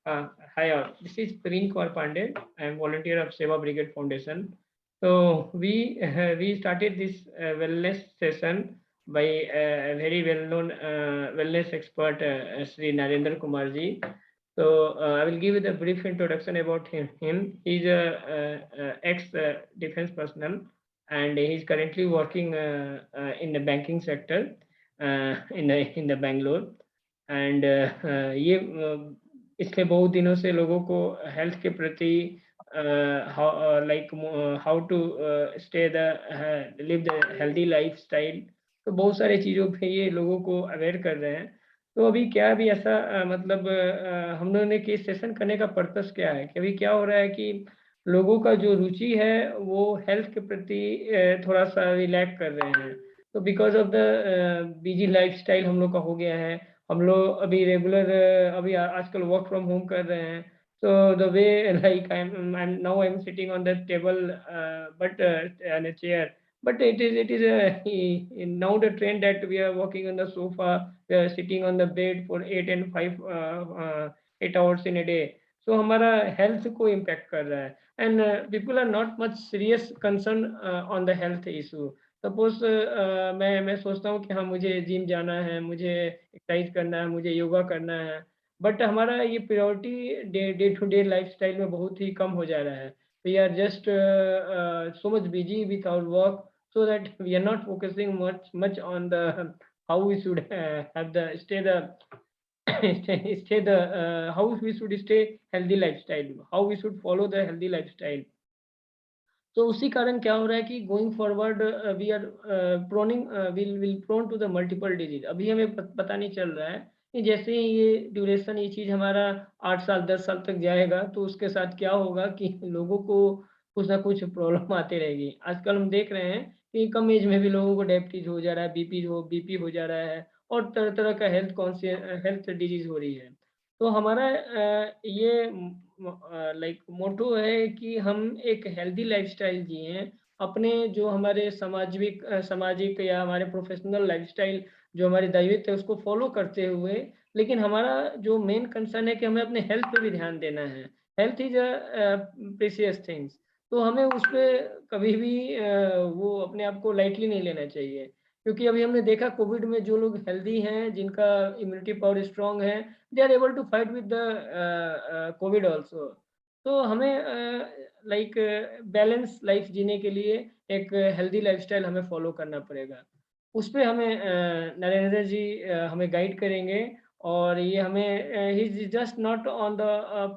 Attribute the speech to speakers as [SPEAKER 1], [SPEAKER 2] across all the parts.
[SPEAKER 1] Hi all. This is Praveen Kaur Pandey. I am volunteer of Seva Brigade Foundation. So we started this wellness session by a very well-known wellness expert, Sri Narendra Kumar ji. So I will give you the brief introduction about him. He's a ex-defense personnel, and he's currently working in the banking sector in the Bangalore. And ये इसलिए बहुत दिनों से लोगों को health के प्रति like how to stay the live the healthy life style, तो बहुत सारी चीज़ों पे ये लोगों को अवेयर कर रहे हैं। तो अभी क्या भी ऐसा मतलब हम लोगों ने कि सेशन करने का पर्पस क्या है कि अभी क्या हो रहा है कि लोगों का जो रुचि है वो हेल्थ के प्रति थोड़ा सा रिलैक्स कर रहे हैं। तो because of the busy life style हम लोग का हो गया है, हम लोग अभी रेगुलर अभी आजकल वर्क फ्रॉम होम कर रहे हैं। So the way like I'm sitting on the table, but on a chair. But it is now the trend that we are walking on the sofa, we are sitting on the bed for 8 hours in a day. So हमारा health को impact कर रहा है, and people are not much serious concern on the health issue. Suppose मैं सोचता हूँ कि हाँ मुझे जिम जाना है, मुझे एक्सरसाइज करना है, मुझे योगा करना है, बट हमारा ये priority day to day lifestyle में बहुत ही कम हो जा रहा है। We are just so much busy with our work, so that we are not focusing much on the how we should have the stay the stay the how we should stay healthy lifestyle, how we should follow the healthy lifestyle. तो उसी कारण क्या हो रहा है कि going forward we are proning will prone to the multiple disease. अभी हमें पता नहीं चल रहा है कि जैसे ही ये ड्यूरेशन ये चीज़ हमारा 8 साल 10 साल तक जाएगा तो उसके साथ क्या होगा कि लोगों को कुछ ना कुछ प्रॉब्लम आती रहेगी। आजकल हम देख रहे हैं कि कम एज में भी लोगों को डायबिटीज हो जा रहा है, बीपी हो जा रहा है, और तरह तरह का हेल्थ डिजीज हो रही है। तो हमारा ये लाइक मोटो है कि हम एक हेल्दी लाइफस्टाइल जिएँ, अपने जो हमारे सामाजिक या हमारे प्रोफेशनल लाइफस्टाइल जो हमारे दायित्व है उसको फॉलो करते हुए, लेकिन हमारा जो मेन कंसर्न है कि हमें अपने हेल्थ पे भी ध्यान देना है। हेल्थ इज़ प्रीशियस थिंग्स, तो हमें उस पे कभी भी वो अपने आप को लाइटली नहीं लेना चाहिए। क्योंकि अभी हमने देखा कोविड में जो लोग हेल्दी हैं, जिनका इम्यूनिटी पावर स्ट्रॉन्ग है, they are able to fight with the COVID also. तो हमें लाइक बैलेंस लाइफ जीने के लिए एक हेल्दी लाइफस्टाइल हमें फॉलो करना पड़ेगा। उस पे हमें नरेंद्र जी हमें गाइड करेंगे, और ये हमें he is just not on the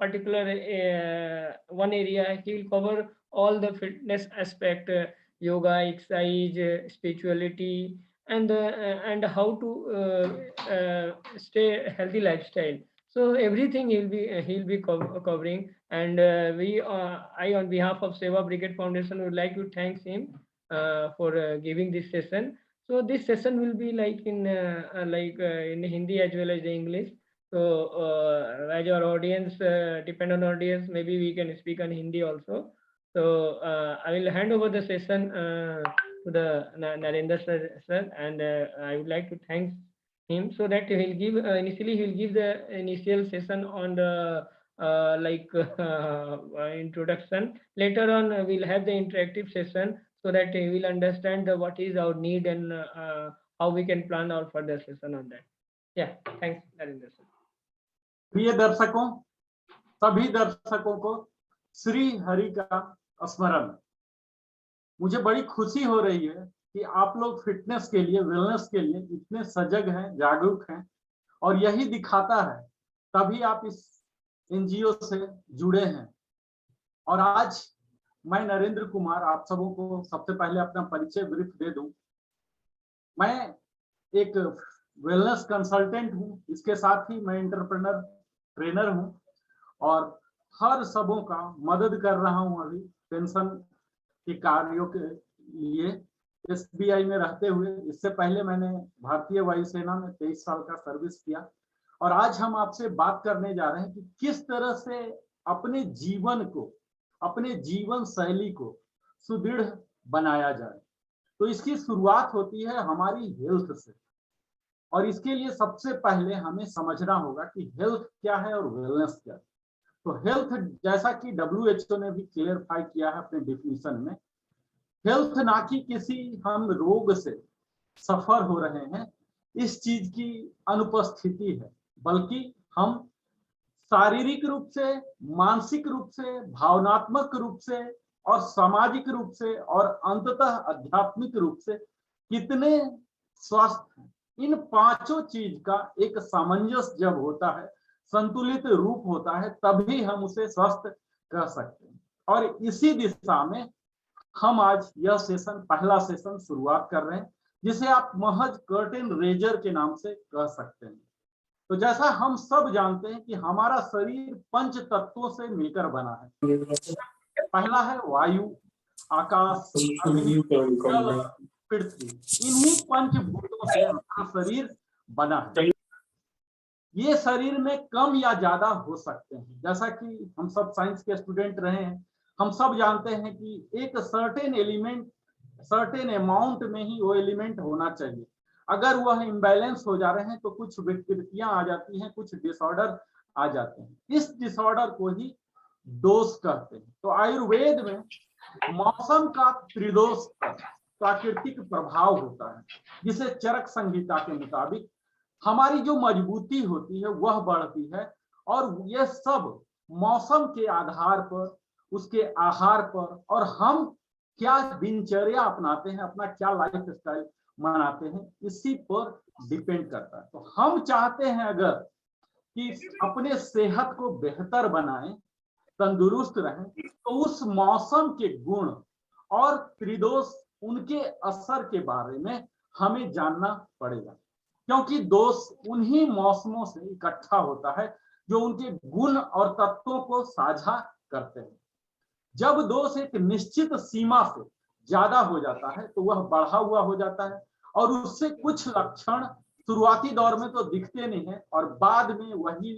[SPEAKER 1] particular one area, he will cover all the fitness aspect, yoga, exercise, spirituality, and how to stay healthy lifestyle. So everything he'll be covering, and I on behalf of Seva Brigade Foundation would like to thank him for giving this session. So this session will be like in Hindi as well as the English. So as our audience depend on audience, maybe we can speak on Hindi also. So I will hand over the session to the Narendra sir, and I would like to thank him, so that he'll give initially he'll give the initial session on the introduction. Later on we'll have the interactive session, so that he will understand what is our need, and how we can plan our further session on that. Yeah, thanks Narendra sir.
[SPEAKER 2] प्रिय दर्शकों, सभी दर्शकों को श्री हरि का स्मरण। मुझे बड़ी खुशी हो रही है कि आप लोग फिटनेस के लिए, वेलनेस के लिए इतने सजग हैं, जागरूक हैं, और यही दिखाता है तभी आप इस एनजीओ से जुड़े हैं। और आज मैं नरेंद्र कुमार आप सबों को सबसे पहले अपना परिचय ब्रीफ दे दूं। मैं एक वेलनेस कंसल्टेंट हूं, इसके साथ ही मैं एंटरप्रेन्योर ट्रेनर हूं, और हर सबों का मदद कर रहा हूं अभी पेंशन के कार्यों के लिए एसबीआई में रहते हुए। इससे पहले मैंने भारतीय वायुसेना में 23 साल का सर्विस किया, और आज हम आपसे बात करने जा रहे हैं कि किस तरह से अपने जीवन को, अपने जीवन शैली को सुदृढ़ बनाया जाए। तो इसकी शुरुआत होती है हमारी हेल्थ से, और इसके लिए सबसे पहले हमें समझना होगा कि हेल्थ क्या है और वेलनेस क्या है। तो हेल्थ, जैसा कि WHO ने भी क्लियरफाई किया है अपने डिफिनीशन में, हेल्थ ना कि किसी हम रोग से सफर हो रहे हैं इस चीज की अनुपस्थिति है, बल्कि हम शारीरिक रूप से, मानसिक रूप से, भावनात्मक रूप से और सामाजिक रूप से और अंततः आध्यात्मिक रूप से कितने स्वस्थ हैं। इन पांचों चीज का एक सामंजस्य जब होता है, संतुलित रूप होता है, तभी हम उसे स्वस्थ कह सकते हैं। और इसी दिशा में हम आज यह सेशन, पहला सेशन शुरुआत कर रहे हैं, जिसे आप महज कर्टेन रेजर के नाम से कह सकते हैं। तो जैसा हम सब जानते हैं कि हमारा शरीर पंच तत्वों से मिलकर बना है। पहला है वायु, आकाश, अग्नि, जल, पृथ्वी। इन्हीं पंचभूतों से हमारा शरीर बना है। ये शरीर में कम या ज्यादा हो सकते हैं। जैसा कि हम सब साइंस के स्टूडेंट रहे हैं, हम सब जानते हैं कि एक सर्टेन एलिमेंट, सर्टेन अमाउंट में ही वो एलिमेंट होना चाहिए। अगर वह इम्बैलेंस हो जा रहे हैं तो कुछ विकृतियां आ जाती हैं, कुछ डिसऑर्डर आ जाते हैं। इस डिसऑर्डर को ही दोष कहते हैं। तो आयुर्वेद में मौसम का त्रिदोष प्राकृतिक प्रभाव होता है, जिसे चरक संहिता के मुताबिक हमारी जो मजबूती होती है वह बढ़ती है। और ये सब मौसम के आधार पर, उसके आहार पर, और हम क्या दिनचर्या अपनाते हैं, अपना क्या लाइफ स्टाइल मनाते हैं, इसी पर डिपेंड करता है। तो हम चाहते हैं अगर कि अपने सेहत को बेहतर बनाएं, तंदुरुस्त रहें, तो उस मौसम के गुण और त्रिदोष, उनके असर के बारे में हमें जानना पड़ेगा, क्योंकि दोष उन्हीं मौसमों से इकट्ठा होता है जो उनके गुण और तत्वों को साझा करते हैं। जब दोष एक निश्चित सीमा से ज्यादा हो जाता है तो वह बढ़ा हुआ हो जाता है, और उससे कुछ लक्षण शुरुआती दौर में तो दिखते नहीं है और बाद में वही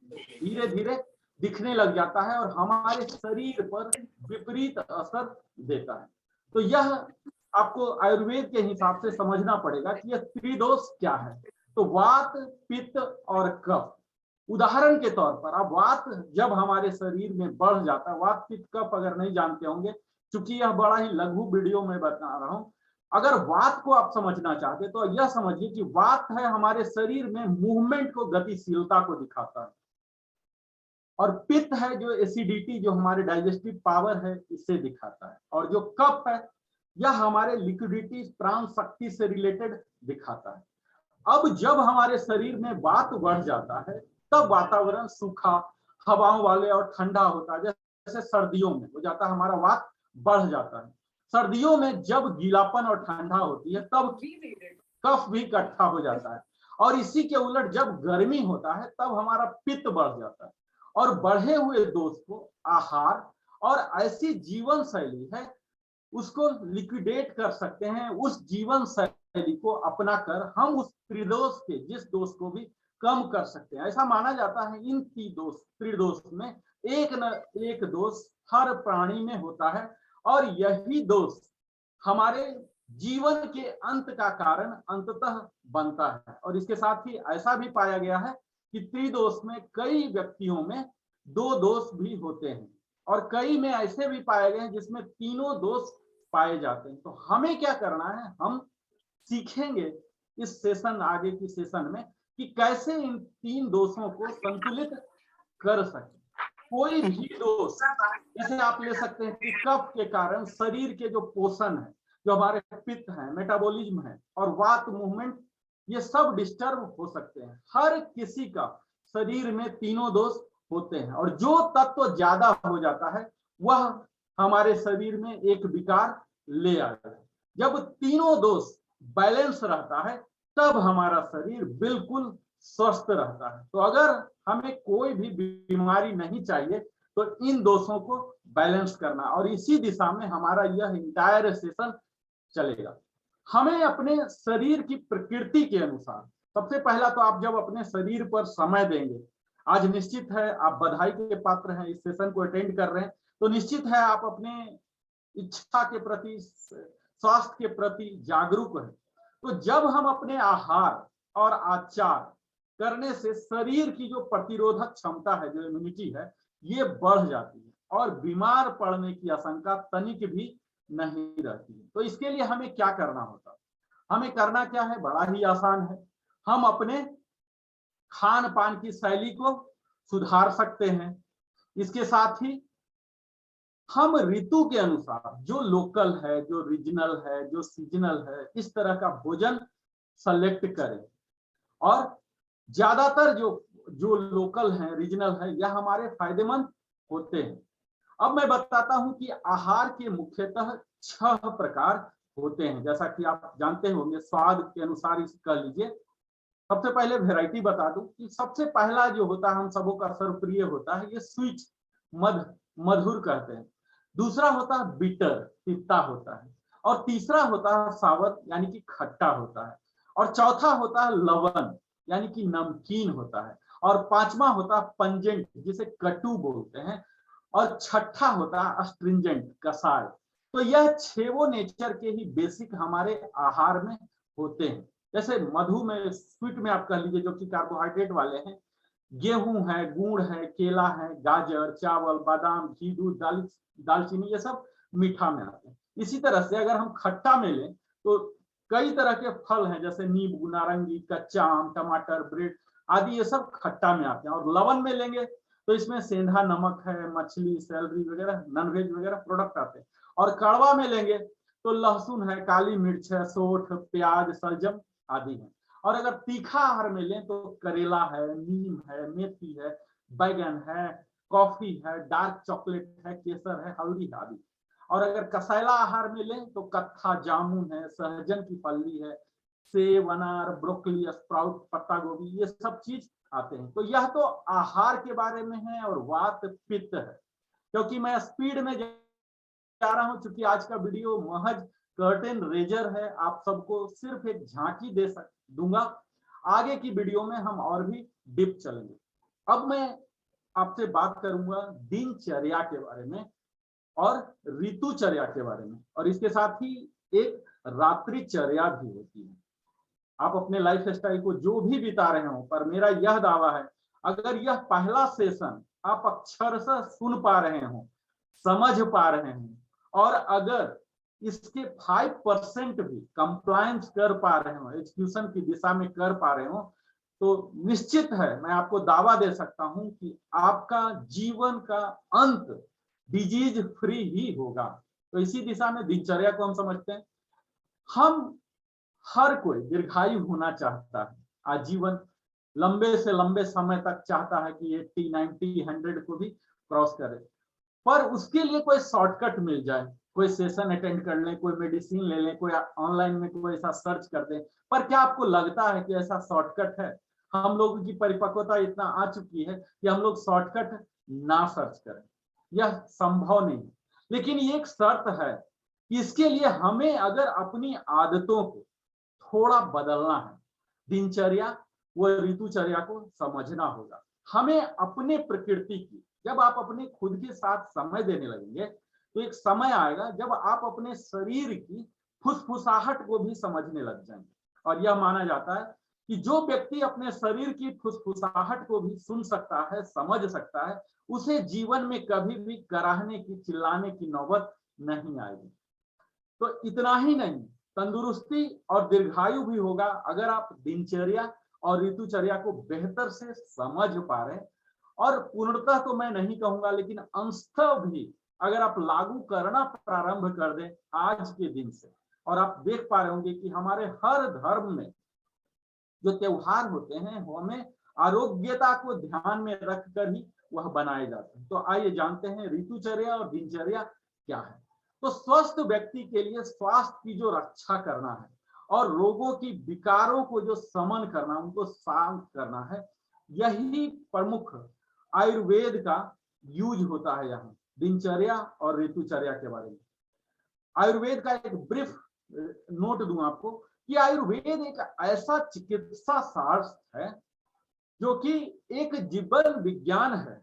[SPEAKER 2] धीरे धीरे दिखने लग जाता है और हमारे शरीर पर विपरीत असर देता है। तो यह आपको आयुर्वेद के हिसाब से समझना पड़ेगा कि यह त्रिदोष क्या है। तो वात, पित्त और कफ। उदाहरण के तौर पर अब वात जब हमारे शरीर में बढ़ जाता है, वात, पित्त, कफ अगर नहीं जानते होंगे, चूंकि यह बड़ा ही लघु वीडियो में बता रहा हूं, अगर वात को आप समझना चाहते तो यह समझिए कि वात है हमारे शरीर में मूवमेंट को, गतिशीलता को दिखाता है, और पित्त है जो एसिडिटी, जो हमारे डाइजेस्टिव पावर है, इसे दिखाता है, और जो कफ है यह हमारे लिक्विडिटी, प्राण शक्ति से रिलेटेड दिखाता है। अब जब हमारे शरीर में वात बढ़ जाता है तब वातावरण सूखा, हवाओं वाले और ठंडा होता है। जैसे सर्दियों में हो जाता है, हमारा वात बढ़ जाता है। सर्दियों में जब गीलापन और ठंडा होती है तब कफ भी इकट्ठा हो जाता है, और इसी के उलट जब गर्मी होता है तब हमारा पित्त बढ़ जाता है। और बढ़े हुए दोष को आहार और ऐसी जीवन शैली है उसको लिक्विडेट कर सकते हैं। उस जीवन शैली को अपनाकर हम उस त्रिदोष के, जिस दोष को भी कम कर सकते हैं। ऐसा माना जाता है इन त्रिदोष में एक न एक दोष हर प्राणी में होता है, और यही दोष हमारे जीवन के अंत का कारण अंततः बनता है। और इसके साथ ही ऐसा भी पाया गया है कि त्रिदोष में कई व्यक्तियों में दो दोष भी होते हैं, और कई में ऐसे भी पाए गए हैं जिसमें तीनों दोष पाए जाते हैं। तो हमें क्या करना है, हम सीखेंगे इस सेशन, आगे की सेशन में, कि कैसे इन तीन दोषों को संतुलित कर सके। कोई भी दोष, जैसे आप ले सकते हैं कि कफ के कारण शरीर के जो पोषण है, जो हमारे पित्त है, मेटाबॉलिज्म है, और वात, मूवमेंट, ये सब डिस्टर्ब हो सकते हैं। हर किसी का शरीर में तीनों दोष होते हैं, और जो तत्व ज्यादा हो जाता है वह हमारे शरीर में एक विकार ले आता है। जब तीनों दोष बैलेंस रहता है तब हमारा शरीर बिल्कुल स्वस्थ रहता है। तो अगर हमें कोई भी बीमारी नहीं चाहिए तो इन दोषों को बैलेंस करना, और इसी दिशा में हमारा यह इंटायर सेशन चलेगा। हमें अपने शरीर की प्रकृति के अनुसार, सबसे पहला तो आप जब अपने शरीर पर समय देंगे, आज निश्चित है आप बधाई के पात्र हैं, इस सेशन को अटेंड कर रहे हैं, तो निश्चित है आप अपने इच्छा के प्रति, स्वास्थ्य के प्रति जागरूक है। तो जब हम अपने आहार और आचार करने से शरीर की जो प्रतिरोधक क्षमता है, जो इम्यूनिटी है, ये बढ़ जाती है और बीमार पड़ने की आशंका तनिक भी नहीं रहती है। तो इसके लिए हमें क्या करना होता है? हमें करना क्या है? बड़ा ही आसान है। हम अपने खान पान की शैली को सुधार सकते हैं। इसके साथ ही हम ऋतु के अनुसार जो लोकल है, जो रीजनल है, जो सीजनल है, इस तरह का भोजन सेलेक्ट करें। और ज्यादातर जो जो लोकल है, रीजनल है, यह हमारे फायदेमंद होते हैं। अब मैं बताता हूं कि आहार के मुख्यतः 6 प्रकार होते हैं। जैसा कि आप जानते होंगे, स्वाद के अनुसार इसे कह लीजिए। सबसे पहले वैरायटी बता दूं कि सबसे पहला जो होता है, हम सबों का सर्वप्रिय होता है, ये स्वीट, मधुर कहते हैं। दूसरा होता है बिटर, तीता होता है। और तीसरा होता है सावर, यानी कि खट्टा होता है। और चौथा होता है लवण, यानी कि नमकीन होता है। और पांचवा होता है पंजेंट, जिसे कटु बोलते हैं। और छठा होता है अस्ट्रिंजेंट, कसाय। तो यह 6 नेचर के ही बेसिक हमारे आहार में होते हैं। जैसे मधु में, स्वीट में आप कह लीजिए, जो कि कार्बोहाइड्रेट वाले हैं, गेहूं है, गुड़ है, केला है, गाजर, चावल, बादाम, घी, दूध, दालचीनी, ये सब मीठा में आते हैं। इसी तरह से अगर हम खट्टा में लें तो कई तरह के फल हैं, जैसे नींबू, नारंगी, कच्चा आम, टमाटर, ब्रेड आदि, ये सब खट्टा में आते हैं। और लवण में लेंगे तो इसमें सेंधा नमक है, मछली, सैलरी वगैरह, नॉनवेज वगैरह प्रोडक्ट आते हैं। और कड़वा में लेंगे तो लहसुन है, काली मिर्च है, सोठ, प्याज, सलजम आदि है। और अगर तीखा आहार में लें तो करेला है, नीम है, मेथी है, बैगन है, कॉफी है, डार्क चॉकलेट है, केसर है, हल्दी आदि। और अगर कसैला आहार में लें तो कत्था, जामुन है, सहजन की फली है, सेब, अनार, ब्रोकली, स्प्राउट, पत्ता गोभी, ये सब चीज आते हैं। तो यह तो आहार के बारे में है। और वात पित्त है। क्योंकि मैं स्पीड में जा रहा हूं, चूंकि आज का वीडियो महज कर्टेन रेजर है, आप सबको सिर्फ एक झांकी दूंगा। आगे की वीडियो में हम और भी डीप चलेंगे। अब मैं आपसे बात करूंगा दिनचर्या के बारे में और ऋतुचर्या के बारे में। और इसके साथ ही एक रात्रिचर्या भी होती है। आप अपने लाइफ स्टाइल को जो भी बिता रहे हो, पर मेरा यह दावा है, अगर यह पहला सेशन आप अक्षरशः सुन पा रहे हो, समझ पा रहे हैं, और अगर इसके 5% भी कंप्लायंस कर पा रहे हो, एजुकेशन की दिशा में कर पा रहे हो, तो निश्चित है, मैं आपको दावा दे सकता हूं कि आपका जीवन का अंत डिजीज फ्री ही होगा। तो इसी दिशा में दिनचर्या को हम समझते हैं। हम हर कोई दीर्घायु होना चाहता है, आजीवन लंबे से लंबे समय तक चाहता है कि 80, 90, 100 को भी क्रॉस करे। पर उसके लिए कोई शॉर्टकट मिल जाए, कोई सेशन अटेंड कर लें, कोई मेडिसिन ले लें, कोई ऑनलाइन में कोई ऐसा सर्च कर दें। पर क्या आपको लगता है कि ऐसा शॉर्टकट है? हम लोगों की परिपक्वता इतना आ चुकी है कि हम लोग शॉर्टकट ना सर्च करें, यह संभव नहीं है। लेकिन ये एक शर्त है कि इसके लिए हमें अगर अपनी आदतों को थोड़ा बदलना है, दिनचर्या व ऋतुचर्या को समझना होगा। हमें अपने प्रकृति की, जब आप अपने खुद के साथ समय देने लगेंगे तो एक समय आएगा जब आप अपने शरीर की फुसफुसाहट को भी समझने लग जाएंगे। और यह माना जाता है कि जो व्यक्ति अपने शरीर की फुसफुसाहट को भी सुन सकता है, समझ सकता है, उसे जीवन में कभी भी कराहने की, चिल्लाने की नौबत नहीं आएगी। तो इतना ही नहीं, तंदुरुस्ती और दीर्घायु भी होगा अगर आप दिनचर्या और ऋतुचर्या को बेहतर से समझ पा रहे हैं। और पूर्णतः तो मैं नहीं कहूंगा, लेकिन अंशतः भी अगर आप लागू करना प्रारंभ कर दें आज के दिन से, और आप देख पा रहे होंगे कि हमारे हर धर्म में जो त्योहार होते हैं वो हमें आरोग्यता को ध्यान में रखकर ही वह बनाए जाते हैं। तो आइए जानते हैं ऋतुचर्या और दिनचर्या क्या है। तो स्वस्थ व्यक्ति के लिए स्वास्थ्य की जो रक्षा करना है और रोगों की विकारों को जो समन करना, उनको शांत करना है, यही प्रमुख आयुर्वेद का यूज होता है यहाँ दिनचर्या और ऋतुचर्या के बारे में। आयुर्वेद का एक ब्रीफ नोट दूं आपको कि आयुर्वेद एक ऐसा चिकित्सा शास्त्र है जो कि एक जीवन विज्ञान है,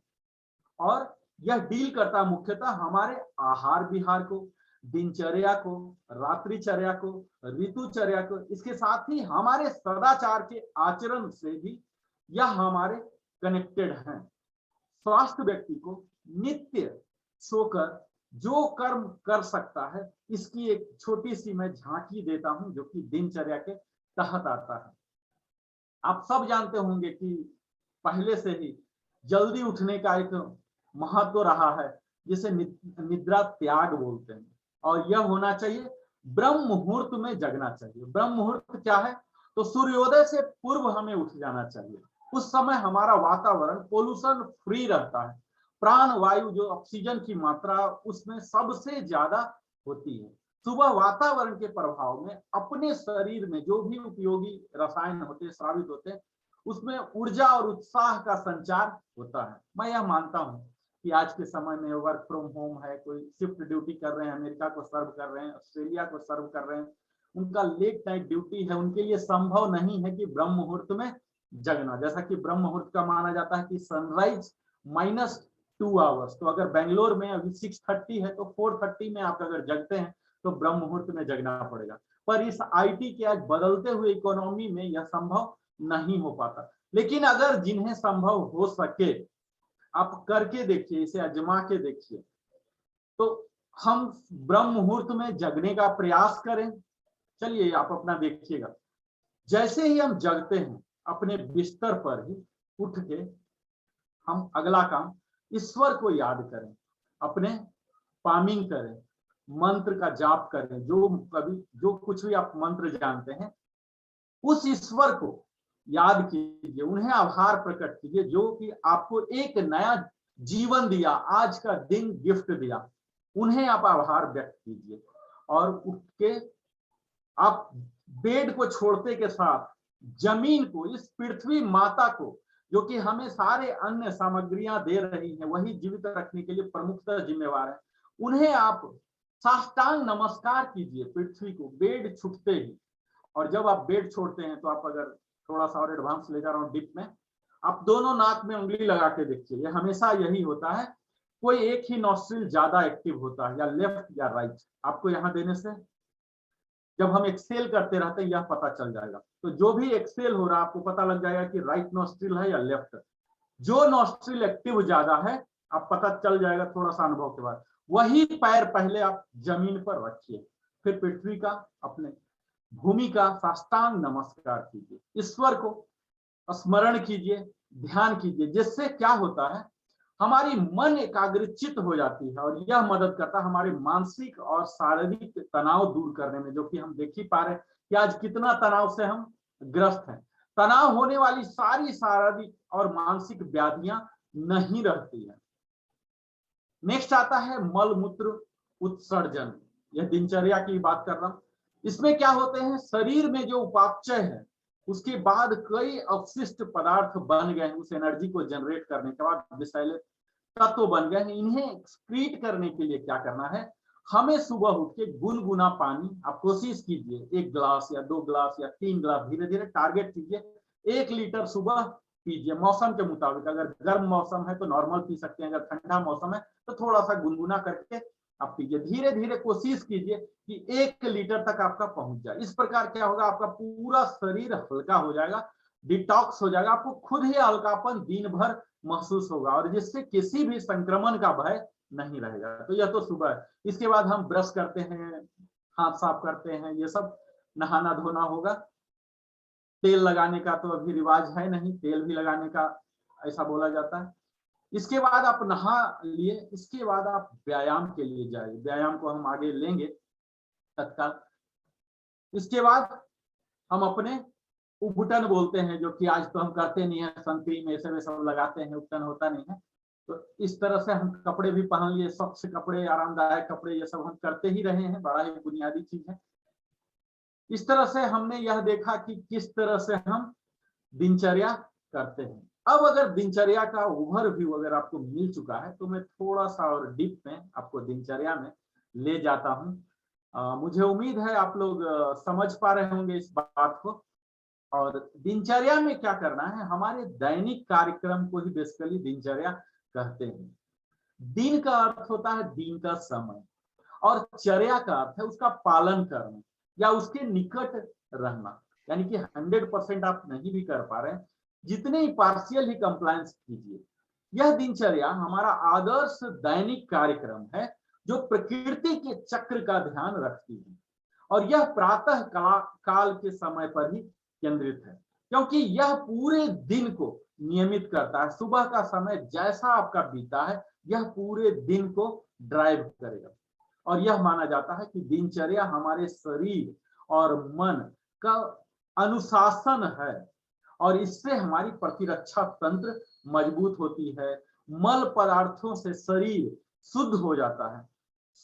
[SPEAKER 2] और यह डील करता मुख्यतः हमारे आहार विहार को, दिनचर्या को, रात्रिचर्या को, ऋतुचर्या को, इसके साथ ही हमारे सदाचार के आचरण से भी यह हमारे कनेक्टेड हैं। स्वस्थ व्यक्ति को नित्य सोकर जो कर्म कर सकता है, इसकी एक छोटी सी मैं झांकी देता हूं जो कि दिनचर्या के तहत आता है। आप सब जानते होंगे कि पहले से ही जल्दी उठने का एक महत्व रहा है, जिसे निद्रा त्याग बोलते हैं, और यह होना चाहिए ब्रह्म मुहूर्त में जगना चाहिए। ब्रह्म मुहूर्त क्या है? तो सूर्योदय से पूर्व हमें उठ जाना चाहिए। उस समय हमारा वातावरण पोल्यूशन फ्री रहता है, प्राण वायु जो ऑक्सीजन की मात्रा उसमें सबसे ज्यादा होती है। सुबह वातावरण के प्रभाव में अपने शरीर में जो भी उपयोगी रसायन होते हैं, स्रावित होते हैं, उसमें ऊर्जा और उत्साह का संचार होता है। मैं यह मानता हूं कि आज के समय में वर्क फ्रॉम होम है, कोई शिफ्ट ड्यूटी कर रहे हैं, अमेरिका को सर्व कर रहे हैं, ऑस्ट्रेलिया को सर्व कर रहे हैं, उनका लेट नाइट ड्यूटी है, उनके लिए संभव नहीं है कि ब्रह्म मुहूर्त में जगना। जैसा कि ब्रह्म मुहूर्त का माना जाता है कि सनराइज -2 आवर्स, तो अगर बेंगलोर में अभी 6:30 है तो 4:30 में आप अगर जगते हैं तो ब्रह्म मुहूर्त में जगना पड़ेगा। पर इस आईटी के आज बदलते हुए इकोनॉमी में यह संभव नहीं हो पाता। लेकिन अगर जिन्हें संभव हो सके, आप करके देखिए, इसे आजमा के देखिए, तो हम ब्रह्म मुहूर्त में जगने का प्रयास करें। चलिए आप अपना देखिएगा, जैसे ही हम जगते हैं अपने बिस्तर पर ही उठ के हम अगला काम ईश्वर को याद करें, अपने पामिंग करें, मंत्र का जाप करें, जो कुछ भी आप मंत्र जानते हैं, उस ईश्वर को याद कीजिए, उन्हें आभार प्रकट कीजिए जो कि आपको एक नया जीवन दिया, आज का दिन गिफ्ट दिया, उन्हें आप आभार व्यक्त कीजिए। और उठ के आप बेड को छोड़ते के साथ जमीन को, इस पृथ्वी माता को, जो कि हमें सारे अन्य सामग्रियां दे रही है, वही जीवित रखने के लिए प्रमुखतः जिम्मेवार है, उन्हें आप साष्टांग नमस्कार कीजिए पृथ्वी को बेड छूटते ही। और जब आप बेड छोड़ते हैं तो आप अगर थोड़ा सा और एडवांस ले जा रहा हूं डिप में, आप दोनों नाक में उंगली लगा के देखिए। ये हमेशा यही होता है, कोई एक ही नॉस्ट्रिल ज्यादा एक्टिव होता है, या लेफ्ट या राइट। आपको यहां देने से जब हम एक्सेल करते रहते हैं यह पता चल जाएगा। तो जो भी एक्सेल हो रहा है आपको पता लग जाएगा कि राइट नॉस्ट्रिल है या लेफ्ट। जो नॉस्ट्रिल एक्टिव ज्यादा है आप पता चल जाएगा थोड़ा सा अनुभव के बाद। वही पैर पहले आप जमीन पर रखिए, फिर पृथ्वी का, अपने भूमि का साष्टांग नमस्कार कीजिए, ईश्वर को स्मरण कीजिए, ध्यान कीजिए, जिससे क्या होता है हमारी मन एकाग्रचित हो जाती है, और यह मदद करता है हमारे मानसिक और शारीरिक तनाव दूर करने में, जो कि हम देख ही पा रहे हैं कि आज कितना तनाव से हम ग्रस्त हैं। तनाव होने वाली सारी शारीरिक और मानसिक व्याधियां नहीं रहती है। नेक्स्ट आता है मल मूत्र उत्सर्जन। यह दिनचर्या की बात कर रहा हूं। इसमें क्या होते हैं, शरीर में जो उपापचय है उसके बाद कई अवशिष्ट पदार्थ बन गए हैं, उस एनर्जी को जनरेट करने के बाद विषैले तत्व बन गए हैं। इन्हें एक्सक्रीट करने के लिए क्या करना है, हमें सुबह उठ के गुनगुना पानी, आप कोशिश कीजिए 1 गिलास या 2 गिलास या 3 गिलास, धीरे धीरे टारगेट कीजिए 1 लीटर सुबह पीजिए। मौसम के मुताबिक, अगर गर्म मौसम है तो नॉर्मल पी सकते हैं, अगर ठंडा मौसम है तो थोड़ा सा गुनगुना करके आप पीजिए। धीरे धीरे कोशिश कीजिए कि 1 लीटर तक आपका पहुंच जाए। इस प्रकार क्या होगा, आपका पूरा शरीर हल्का हो जाएगा, डिटॉक्स हो जाएगा, आपको खुद ही हल्कापन दिन भर महसूस होगा, और जिससे किसी भी संक्रमण का भय नहीं रहेगा। तो यह तो सुबह है। इसके बाद हम ब्रश करते हैं, हाथ साफ करते हैं, ये सब नहाना धोना होगा। तेल लगाने का तो अभी रिवाज है नहीं, तेल भी लगाने का ऐसा बोला जाता है। इसके बाद आप नहा लिए, इसके बाद आप व्यायाम के लिए जाइए। व्यायाम को हम आगे लेंगे तत्काल। इसके बाद हम अपने उबटन बोलते हैं, जो कि आज तो हम करते नहीं है, सनक्रीम ऐसे वे सब लगाते हैं, उबटन होता नहीं है। तो इस तरह से हम कपड़े भी पहन लिए, स्वच्छ कपड़े, आरामदायक कपड़े, ये सब हम करते ही रहे हैं, बड़ा ही बुनियादी चीज है। इस तरह से हमने यह देखा कि किस तरह से हम दिनचर्या करते हैं। अब अगर दिनचर्या का ओवरव्यू अगर आपको मिल चुका है तो मैं थोड़ा सा और डीप में आपको दिनचर्या में ले जाता हूं। मुझे उम्मीद है आप लोग समझ पा रहे होंगे इस बात को। और दिनचर्या में क्या करना है, हमारे दैनिक कार्यक्रम को ही बेसिकली दिनचर्या कहते हैं। दिन का अर्थ होता है दिन का समय, और चर्या का अर्थ है उसका पालन करना या उसके निकट रहना। यानी कि 100% आप नहीं भी कर पा रहे हैं, जितने ही पार्शियल ही कंप्लायंस कीजिए। यह दिनचर्या हमारा आदर्श दैनिक कार्यक्रम है जो प्रकृति के चक्र का ध्यान रखती है, और यह प्रातः काल के समय पर ही केंद्रित है, क्योंकि यह पूरे दिन को नियमित करता है। सुबह का समय जैसा आपका बीता है, यह पूरे दिन को ड्राइव करेगा। और यह माना जाता है कि दिनचर्या हमारे शरीर और मन का अनुशासन है, और इससे हमारी प्रतिरक्षा तंत्र मजबूत होती है, मल पदार्थों से शरीर शुद्ध हो जाता है।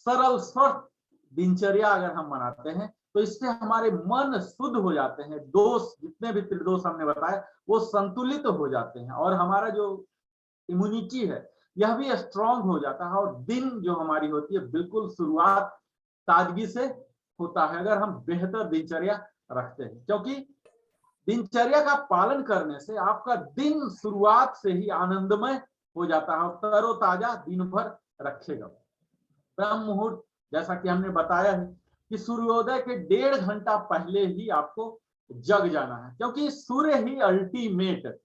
[SPEAKER 2] सरल स्वस्थ दिनचर्या अगर हम मनाते हैं तो इससे हमारे मन शुद्ध हो जाते हैं, दोष जितने भी त्रिदोष हमने बताए वो संतुलित हो जाते हैं, और हमारा जो इम्यूनिटी है यह भी स्ट्रांग हो जाता है, और दिन जो हमारी होती है बिल्कुल शुरुआत ताजगी से होता है अगर हम बेहतर दिनचर्या रखते हैं। क्योंकि दिनचर्या का पालन करने से आपका दिन शुरुआत से ही आनंदमय हो जाता है और तरोताजा दिन भर रखेगा। ब्रह्म मुहूर्त जैसा कि हमने बताया है कि सूर्योदय के 1.5 घंटा पहले ही आपको जग जाना है, क्योंकि सूर्य ही अल्टीमेट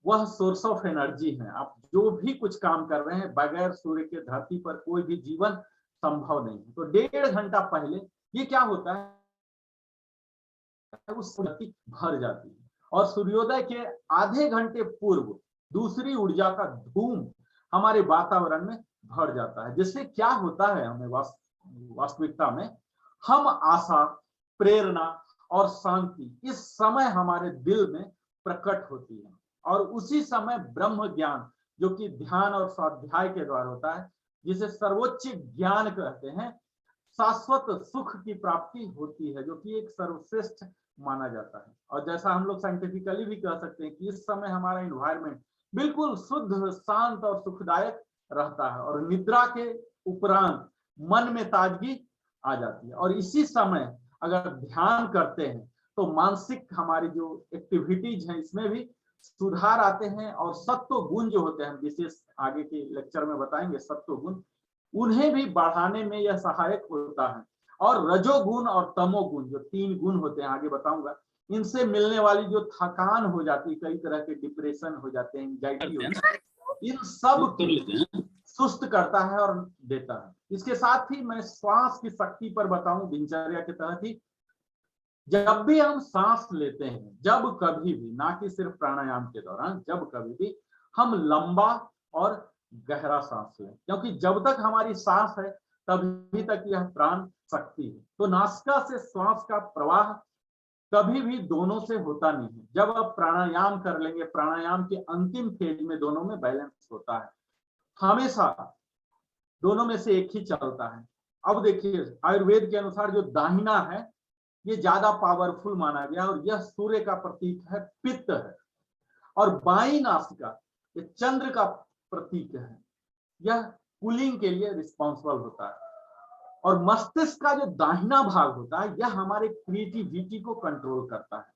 [SPEAKER 2] वह सोर्स ऑफ एनर्जी है। आप जो भी कुछ काम कर रहे हैं, बगैर सूर्य के धरती पर कोई भी जीवन संभव नहीं है। तो 1.5 घंटा पहले ये क्या होता है, उस शक्ति भर जाती है, और सूर्योदय के आधे घंटे पूर्व दूसरी ऊर्जा का धूम हमारे वातावरण में भर जाता है, जिससे क्या होता है, हमें वास्तविकता में हम आशा, प्रेरणा और शांति इस समय हमारे दिल में प्रकट होती है, और उसी समय ब्रह्म ज्ञान जो कि ध्यान और स्वाध्याय के द्वारा होता है, जिसे सर्वोच्च ज्ञान कहते हैं, शाश्वत सुख की प्राप्ति होती है, जो कि एक सर्वश्रेष्ठ माना जाता है। और जैसा हम लोग साइंटिफिकली भी कह सकते हैं कि इस समय हमारा एनवायरनमेंट बिल्कुल शुद्ध, शांत और सुखदायक रहता है, और निद्रा के उपरांत मन में ताजगी आ जाती है। और इसी समय अगर ध्यान करते हैं तो मानसिक हमारी जो एक्टिविटीज हैं इसमें भी सुधार आते हैं, और सत्व गुण जो होते हैं, विशेष आगे के लेक्चर में बताएंगे सत्व गुण, उन्हें भी बढ़ाने में यह सहायक होता है। और रजोगुण और तमोगुण जो 3 गुण होते हैं, आगे बताऊंगा, इनसे मिलने वाली जो थकान हो जाती है, कई तरह के डिप्रेशन हो जाते हैं, एंजाइटी हो जाती है, इन सब सुस्त करता है और देता है। इसके साथ ही मैं श्वास की शक्ति पर बताऊं दिनचर्या के तहत ही, जब भी हम सांस लेते हैं, जब कभी भी, ना कि सिर्फ प्राणायाम के दौरान, जब कभी भी हम लंबा और गहरा सांस लें, क्योंकि जब तक हमारी सांस है तभी तक यह प्राण शक्ति है। तो नासिका से श्वास का प्रवाह कभी भी दोनों से होता नहीं है। जब आप प्राणायाम कर लेंगे, प्राणायाम के अंतिम फेज में दोनों में बैलेंस होता है, हमेशा दोनों में से एक ही चलता है। अब देखिए, आयुर्वेद के अनुसार जो दाहिना है ये ज्यादा पावरफुल माना गया, और यह सूर्य का प्रतीक है, पित्त है, और बाई नासिका ये चंद्र का प्रतीक है, यह कूलिंग के लिए रिस्पॉन्सिबल होता है। और मस्तिष्क का जो दाहिना भाग होता है यह हमारे क्रिएटिविटी को कंट्रोल करता है,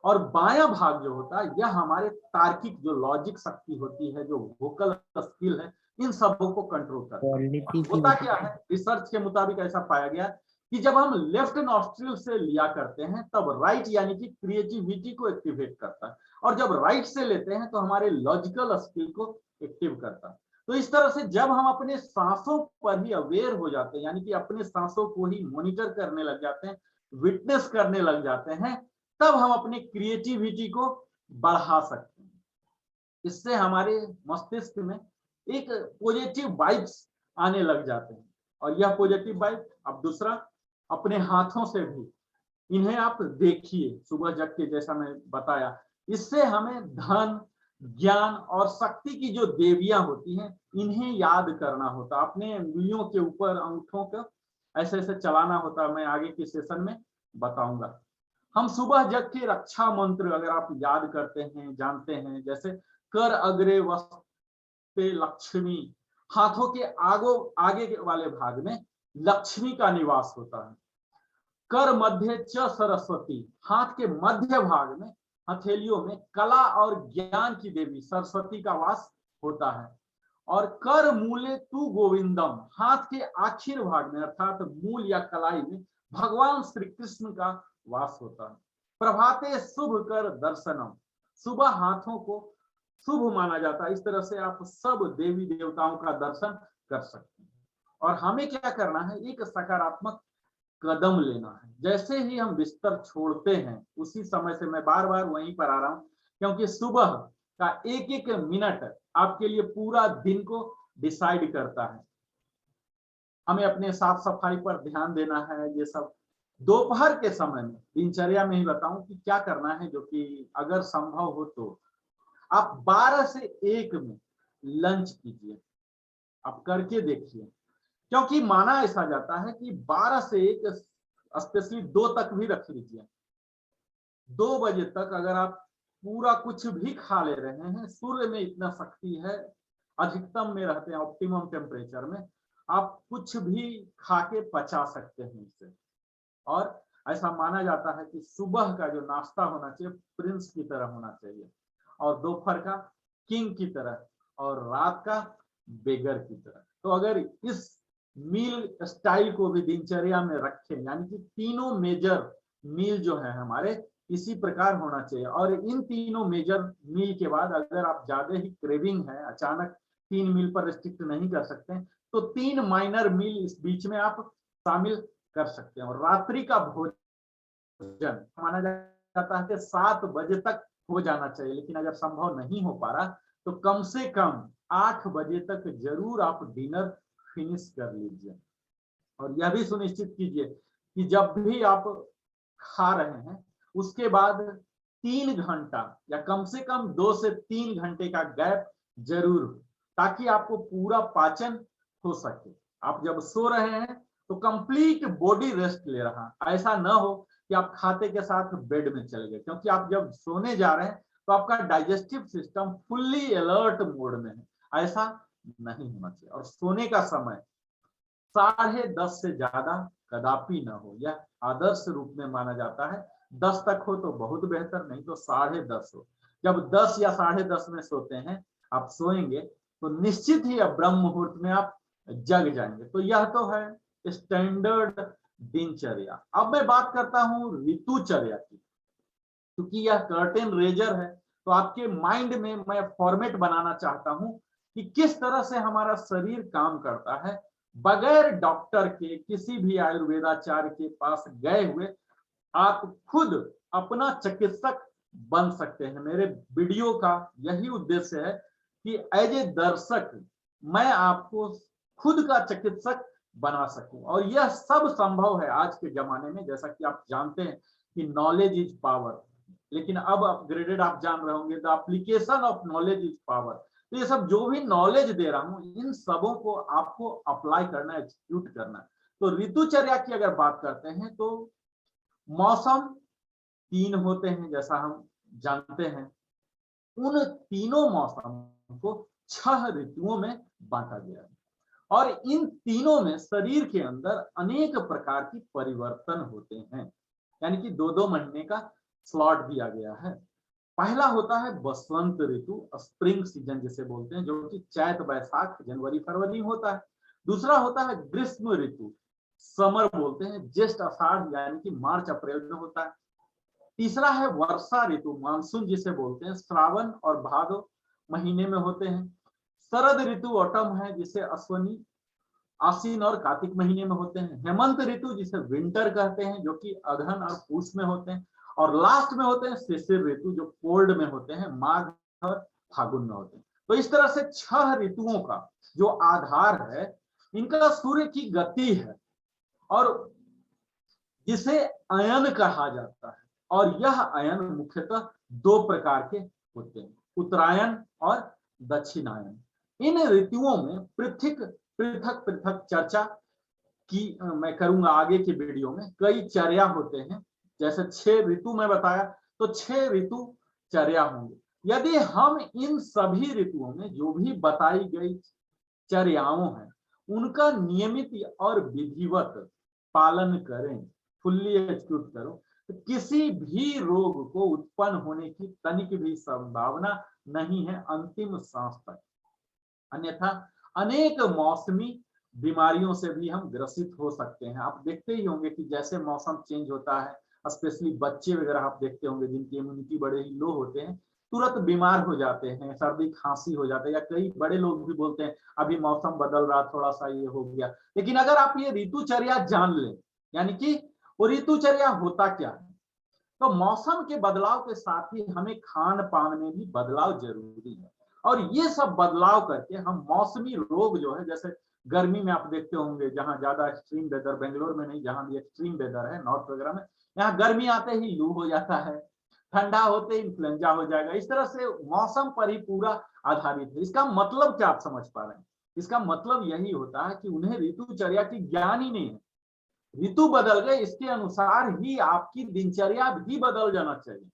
[SPEAKER 2] और बायां भाग जो होता है यह हमारे तार्किक जो लॉजिक शक्ति होती है, जो वोकल स्किल है, इन सबों को कंट्रोल करता है। होता क्या है, रिसर्च के मुताबिक ऐसा पाया गया कि जब हम लेफ्ट नॉस्ट्रिल से लिया करते हैं तब राइट यानी कि क्रिएटिविटी को एक्टिवेट करता है, और जब राइट से लेते हैं तो हमारे लॉजिकल स्किल को एक्टिव करता है। तो इस तरह से जब हम अपने सांसों पर ही अवेयर हो जाते हैं, यानी कि अपने सांसों को ही मॉनिटर करने लग जाते हैं, विटनेस करने लग जाते हैं, तब हम अपनी क्रिएटिविटी को बढ़ा सकते हैं। इससे हमारे मस्तिष्क में एक पॉजिटिव वाइब्स आने लग जाते हैं, और यह पॉजिटिव वाइब, अब दूसरा, अपने हाथों से भी इन्हें आप देखिए, सुबह जग के, जैसा मैं बताया, इससे हमें धन, ज्ञान और शक्ति की जो देवियां होती हैं इन्हें याद करना होता, अपने अंगुलियों के ऊपर अंगूठों को ऐसे ऐसे चलाना होता। मैं आगे के सेशन में बताऊंगा। हम सुबह जग के रक्षा मंत्र अगर आप याद करते हैं, जानते हैं, जैसे कर अग्रे वस्ते लक्ष्मी, हाथों के आगे वाले भाग में लक्ष्मी का निवास होता है। कर मध्य च सरस्वती, हाथ के मध्य भाग में, हथेलियों में कला और ज्ञान की देवी सरस्वती का वास होता है। और कर मूले तू गोविंदम, हाथ के आखिर भाग में अर्थात मूल या कलाई में भगवान श्री कृष्ण का वास होता है। प्रभाते शुभ कर दर्शनम, सुबह हाथों को शुभ माना जाता है। इस तरह से आप सब देवी देवताओं का दर्शन कर सकते हैं। और हमें क्या करना है, एक सकारात्मक कदम लेना है। जैसे ही हम बिस्तर छोड़ते हैं उसी समय से, मैं बार बार वहीं पर आ रहा हूं, क्योंकि सुबह का एक एक मिनट आपके लिए पूरा दिन को डिसाइड करता है। हमें अपने साफ सफाई पर ध्यान देना है। ये सब दोपहर के समय में दिनचर्या में ही बताऊं कि क्या करना है, जो कि अगर संभव हो तो आप 12 से 1 में लंच कीजिए। आप करके देखिए, क्योंकि माना ऐसा जाता है कि 12 से 1, स्पेशली 2 तक भी रख लीजिए। 2 बजे तक अगर आप पूरा कुछ भी खा ले रहे हैं, सूर्य में इतना शक्ति है, अधिकतम में रहते हैं, ऑप्टिमम टेम्परेचर में, आप कुछ भी खा के पचा सकते हैं इसे। और ऐसा माना जाता है कि सुबह का जो नाश्ता होना चाहिए प्रिंस की तरह होना चाहिए, और दोपहर का किंग की तरह, और रात का बेगर की तरह। तो अगर इस मील स्टाइल को भी दिनचर्या में रखें, यानी कि तीनों मेजर मील जो है हमारे इसी प्रकार होना चाहिए। और इन तीनों मेजर मील के बाद अगर आप ज्यादा ही क्रेविंग है, अचानक 3 मील पर रिस्ट्रिक्ट नहीं कर सकते, तो 3 माइनर मील इस बीच में आप शामिल कर सकते हैं। और रात्रि का भोजन माना जाता है कि 7 बजे तक हो जाना चाहिए, लेकिन अगर संभव नहीं हो पा रहा तो कम से कम 8 बजे तक जरूर आप डिनर फिनिश कर लीजिए। और यह भी सुनिश्चित कीजिए कि जब भी आप खा रहे हैं उसके बाद 3 घंटा या कम से कम 2 से 3 घंटे का गैप जरूर, ताकि आपको पूरा पाचन हो सके। आप जब सो रहे हैं तो कंप्लीट बॉडी रेस्ट ले रहा, ऐसा ना हो कि आप खाते के साथ बेड में चले गए, क्योंकि आप जब सोने जा रहे हैं तो आपका digestive system fully alert mode में है। ऐसा नहीं होना चाहिए। और सोने का समय 10:30 से ज्यादा कदापि ना हो, यह आदर्श रूप में माना जाता है। 10 तक हो तो बहुत बेहतर, नहीं तो 10:30 हो। जब 10 या 10:30 में सोते हैं, आप सोएंगे तो निश्चित ही अब ब्रह्म मुहूर्त में आप जग जाएंगे। तो यह तो है स्टैंडर्ड दिनचर्या। अब मैं बात करता हूं ऋतुचर्या की, क्योंकि यह कर्टेन रेजर है, तो आपके माइंड में मैं फॉर्मेट बनाना चाहता हूं कि किस तरह से हमारा शरीर काम करता है बगैर डॉक्टर के, किसी भी आयुर्वेदाचार्य के पास गए हुए। आप खुद अपना चिकित्सक बन सकते हैं। मेरे वीडियो का यही उद्देश्य है कि एज ए दर्शक मैं आपको खुद का चिकित्सक बना सकूं। और यह सब संभव है आज के जमाने में। जैसा कि आप जानते हैं कि नॉलेज इज पावर, लेकिन अब अपग्रेडेड आप जान रहे होंगे, the application of knowledge is power. तो ये सब जो भी नॉलेज दे रहा हूं, इन सबों को आपको अप्लाई करना, एग्जीक्यूट करना। तो ऋतुचर्या की अगर बात करते हैं तो मौसम 3 होते हैं, जैसा हम जानते हैं। उन तीनों मौसम को 6 ऋतुओं में बांटा गया है, और इन तीनों में शरीर के अंदर अनेक प्रकार की परिवर्तन होते हैं, यानी कि 2-2 महीने का स्लॉट दिया गया है। पहला होता है बसंत ऋतु, स्प्रिंग सीजन जिसे बोलते हैं, जो कि चैत वैशाख जनवरी फरवरी में होता है। दूसरा होता है ग्रीष्म ऋतु, समर बोलते हैं, ज्येष्ठ आषाढ़ यानी कि मार्च अप्रैल में होता है। तीसरा है वर्षा ऋतु, मानसून जिसे बोलते हैं, श्रावण और भादो महीने में होते हैं। शरद ऋतु ऑटम है, जिसे अश्विनी आश्विन और कार्तिक महीने में होते हैं। हेमंत ऋतु जिसे विंटर कहते हैं, जो कि अगहन और पूष में होते हैं। और लास्ट में होते हैं शिशिर ऋतु, जो कोल्ड में होते हैं, माघ और फागुन में होते हैं। तो इस तरह से 6 ऋतुओं का जो आधार है, इनका सूर्य की गति है, और जिसे अयन कहा जाता है। और यह अयन मुख्यतः 2 प्रकार के होते हैं, उत्तरायण और दक्षिणायन। इन ऋतुओं में पृथक पृथक पृथक चर्चा की मैं करूंगा आगे के वीडियो में। कई चर्या होते हैं, जैसे 6 ऋतु मैं बताया, तो 6 ऋतु चर्या होंगे। यदि हम इन सभी ऋतुओं में जो भी बताई गई चर्याओं हैं, उनका नियमित और विधिवत पालन करें, फुल्ली एग्जीक्यूट करो, तो किसी भी रोग को उत्पन्न होने की तनिक भी संभावना नहीं है अंतिम सांस तक। अन्यथा अनेक मौसमी बीमारियों से भी हम ग्रसित हो सकते हैं। आप देखते ही होंगे कि जैसे मौसम चेंज होता है, स्पेशली बच्चे वगैरह आप देखते होंगे जिनकी इम्यूनिटी बड़े ही लो होते हैं, तुरंत बीमार हो जाते हैं, सर्दी खांसी हो जाता है, या कई बड़े लोग भी बोलते हैं अभी मौसम बदल रहा, थोड़ा सा ये हो गया। लेकिन अगर आप ये ऋतुचर्या जान लें, यानी कि वो ऋतुचर्या होता क्या है, तो मौसम के बदलाव के साथ ही हमें खान पान में भी बदलाव जरूरी है। और ये सब बदलाव करके हम मौसमी रोग जो है, जैसे गर्मी में आप देखते होंगे जहां ज्यादा एक्सट्रीम वेदर, बेंगलोर में नहीं, जहां भी एक्सट्रीम वेदर है नॉर्थ वगैरह में, यहाँ गर्मी आते ही लू हो जाता है, ठंडा होते ही इन्फ्लुएंजा हो जाएगा। इस तरह से मौसम पर ही पूरा आधारित है। इसका मतलब क्या आप समझ पा रहे हैं? इसका मतलब यही होता है कि उन्हें ऋतुचर्या की ज्ञान ही नहीं है। ऋतु बदल गए, इसके अनुसार ही आपकी दिनचर्या भी बदल जाना चाहिए,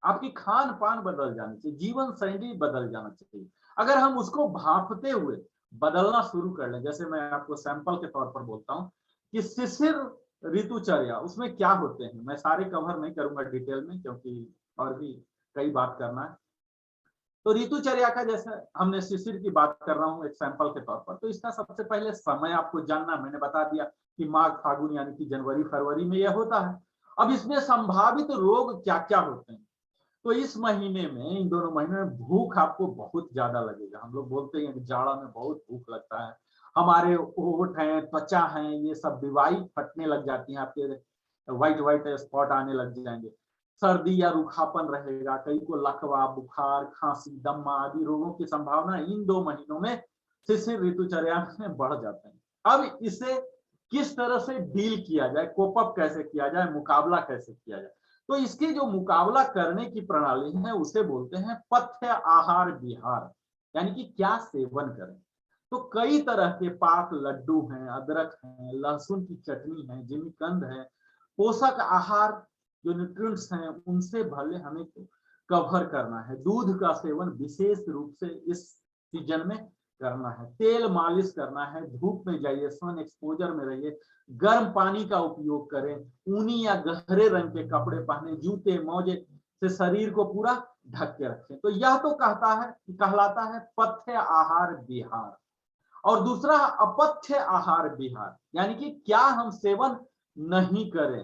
[SPEAKER 2] आपकी खान पान बदल जानी चाहिए, जीवन शैली बदल जाना चाहिए। अगर हम उसको भांपते हुए बदलना शुरू कर लें, जैसे मैं आपको सैंपल के तौर पर बोलता हूँ कि शिशिर ऋतुचर्या, उसमें क्या होते हैं, मैं सारे कवर नहीं करूंगा डिटेल में क्योंकि और भी कई बात करना है। तो ऋतुचर्या का, जैसे हमने शिशिर की बात कर रहा हूँ एक सैंपल के तौर पर, तो इसका सबसे पहले समय आपको जानना, मैंने बता दिया कि माघ फागुन यानी कि जनवरी फरवरी में यह होता है। अब इसमें संभावित रोग क्या क्या होते हैं, तो इस महीने में, इन दोनों महीनों में भूख आपको बहुत ज्यादा लगेगा। हम लोग बोलते हैं कि जाड़ा में बहुत भूख लगता है, हमारे होंठ हैं, त्वचा है, ये सब बीवाई फटने लग जाती है, आपके व्हाइट व्हाइट स्पॉट आने लग जाएंगे, सर्दी या रूखापन रहेगा, कई को लकवा, बुखार, खांसी, दमा आदि रोगों की संभावना इन 2 महीनों में शिशिर ऋतुचर्या में बढ़ जाते हैं। अब इसे किस तरह से डील किया जाए, कोप अप कैसे किया जाए, मुकाबला कैसे किया जाए, तो इसकी जो मुकाबला करने की प्रणाली है उसे बोलते हैं पथ्य आहार विहार, यानी कि क्या सेवन करें। तो कई तरह के पाक लड्डू हैं, अदरक है, लहसुन की चटनी है, जिमीकंद है, पोषक आहार जो न्यूट्रिएंट्स हैं उनसे भले हमें कवर करना है। दूध का सेवन विशेष रूप से इस सीजन में करना है, तेल मालिश करना है, धूप में जाइए, सन एक्सपोजर में रहिए, गर्म पानी का उपयोग करें, ऊनी या गहरे रंग के कपड़े पहने, जूते मोजे से शरीर को पूरा ढक के रखें। तो यह तो कहलाता है पथ्य आहार विहार। और दूसरा अपथ्य आहार विहार, यानी कि क्या हम सेवन नहीं करें।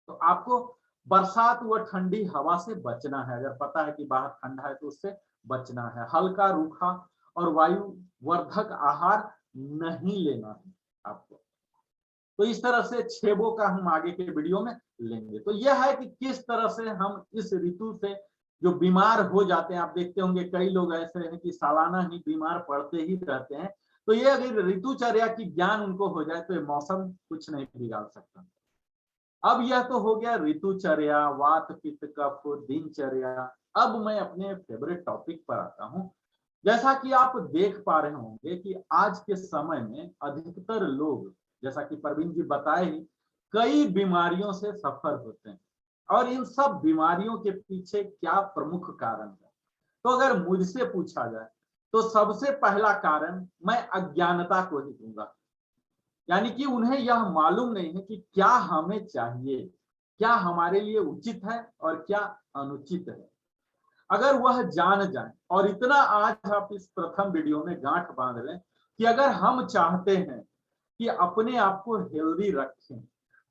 [SPEAKER 2] तो आपको बरसात व ठंडी हवा से बचना है, अगर पता है कि बाहर ठंडा है तो उससे बचना है, हल्का रूखा और वायु वर्धक आहार नहीं लेना है आपको। तो इस तरह से 6 का हम आगे के वीडियो में लेंगे। तो यह है कि किस तरह से हम इस ऋतु से जो बीमार हो जाते हैं, आप देखते होंगे कई लोग ऐसे हैं कि सालाना ही बीमार पड़ते ही रहते हैं। तो ये अगर ऋतुचर्या की ज्ञान उनको हो जाए तो ये मौसम कुछ नहीं बिगाड़ सकता। अब यह तो हो गया ऋतुचर्या, वात पित्त कफ दिनचर्या। अब मैं अपने फेवरेट टॉपिक पर आता हूं। जैसा कि आप देख पा रहे होंगे कि आज के समय में अधिकतर लोग, जैसा कि प्रवीण जी बताए ही, कई बीमारियों से सफर होते हैं। और इन सब बीमारियों के पीछे क्या प्रमुख कारण है, तो अगर मुझसे पूछा जाए तो सबसे पहला कारण मैं अज्ञानता को ही दूंगा। यानी कि उन्हें यह मालूम नहीं है कि क्या हमें चाहिए, क्या हमारे लिए उचित है और क्या अनुचित है। अगर वह जान जाए, और इतना आज आप इस प्रथम वीडियो में गांठ बांध लें कि अगर हम चाहते हैं कि अपने आप को हेल्दी रखें,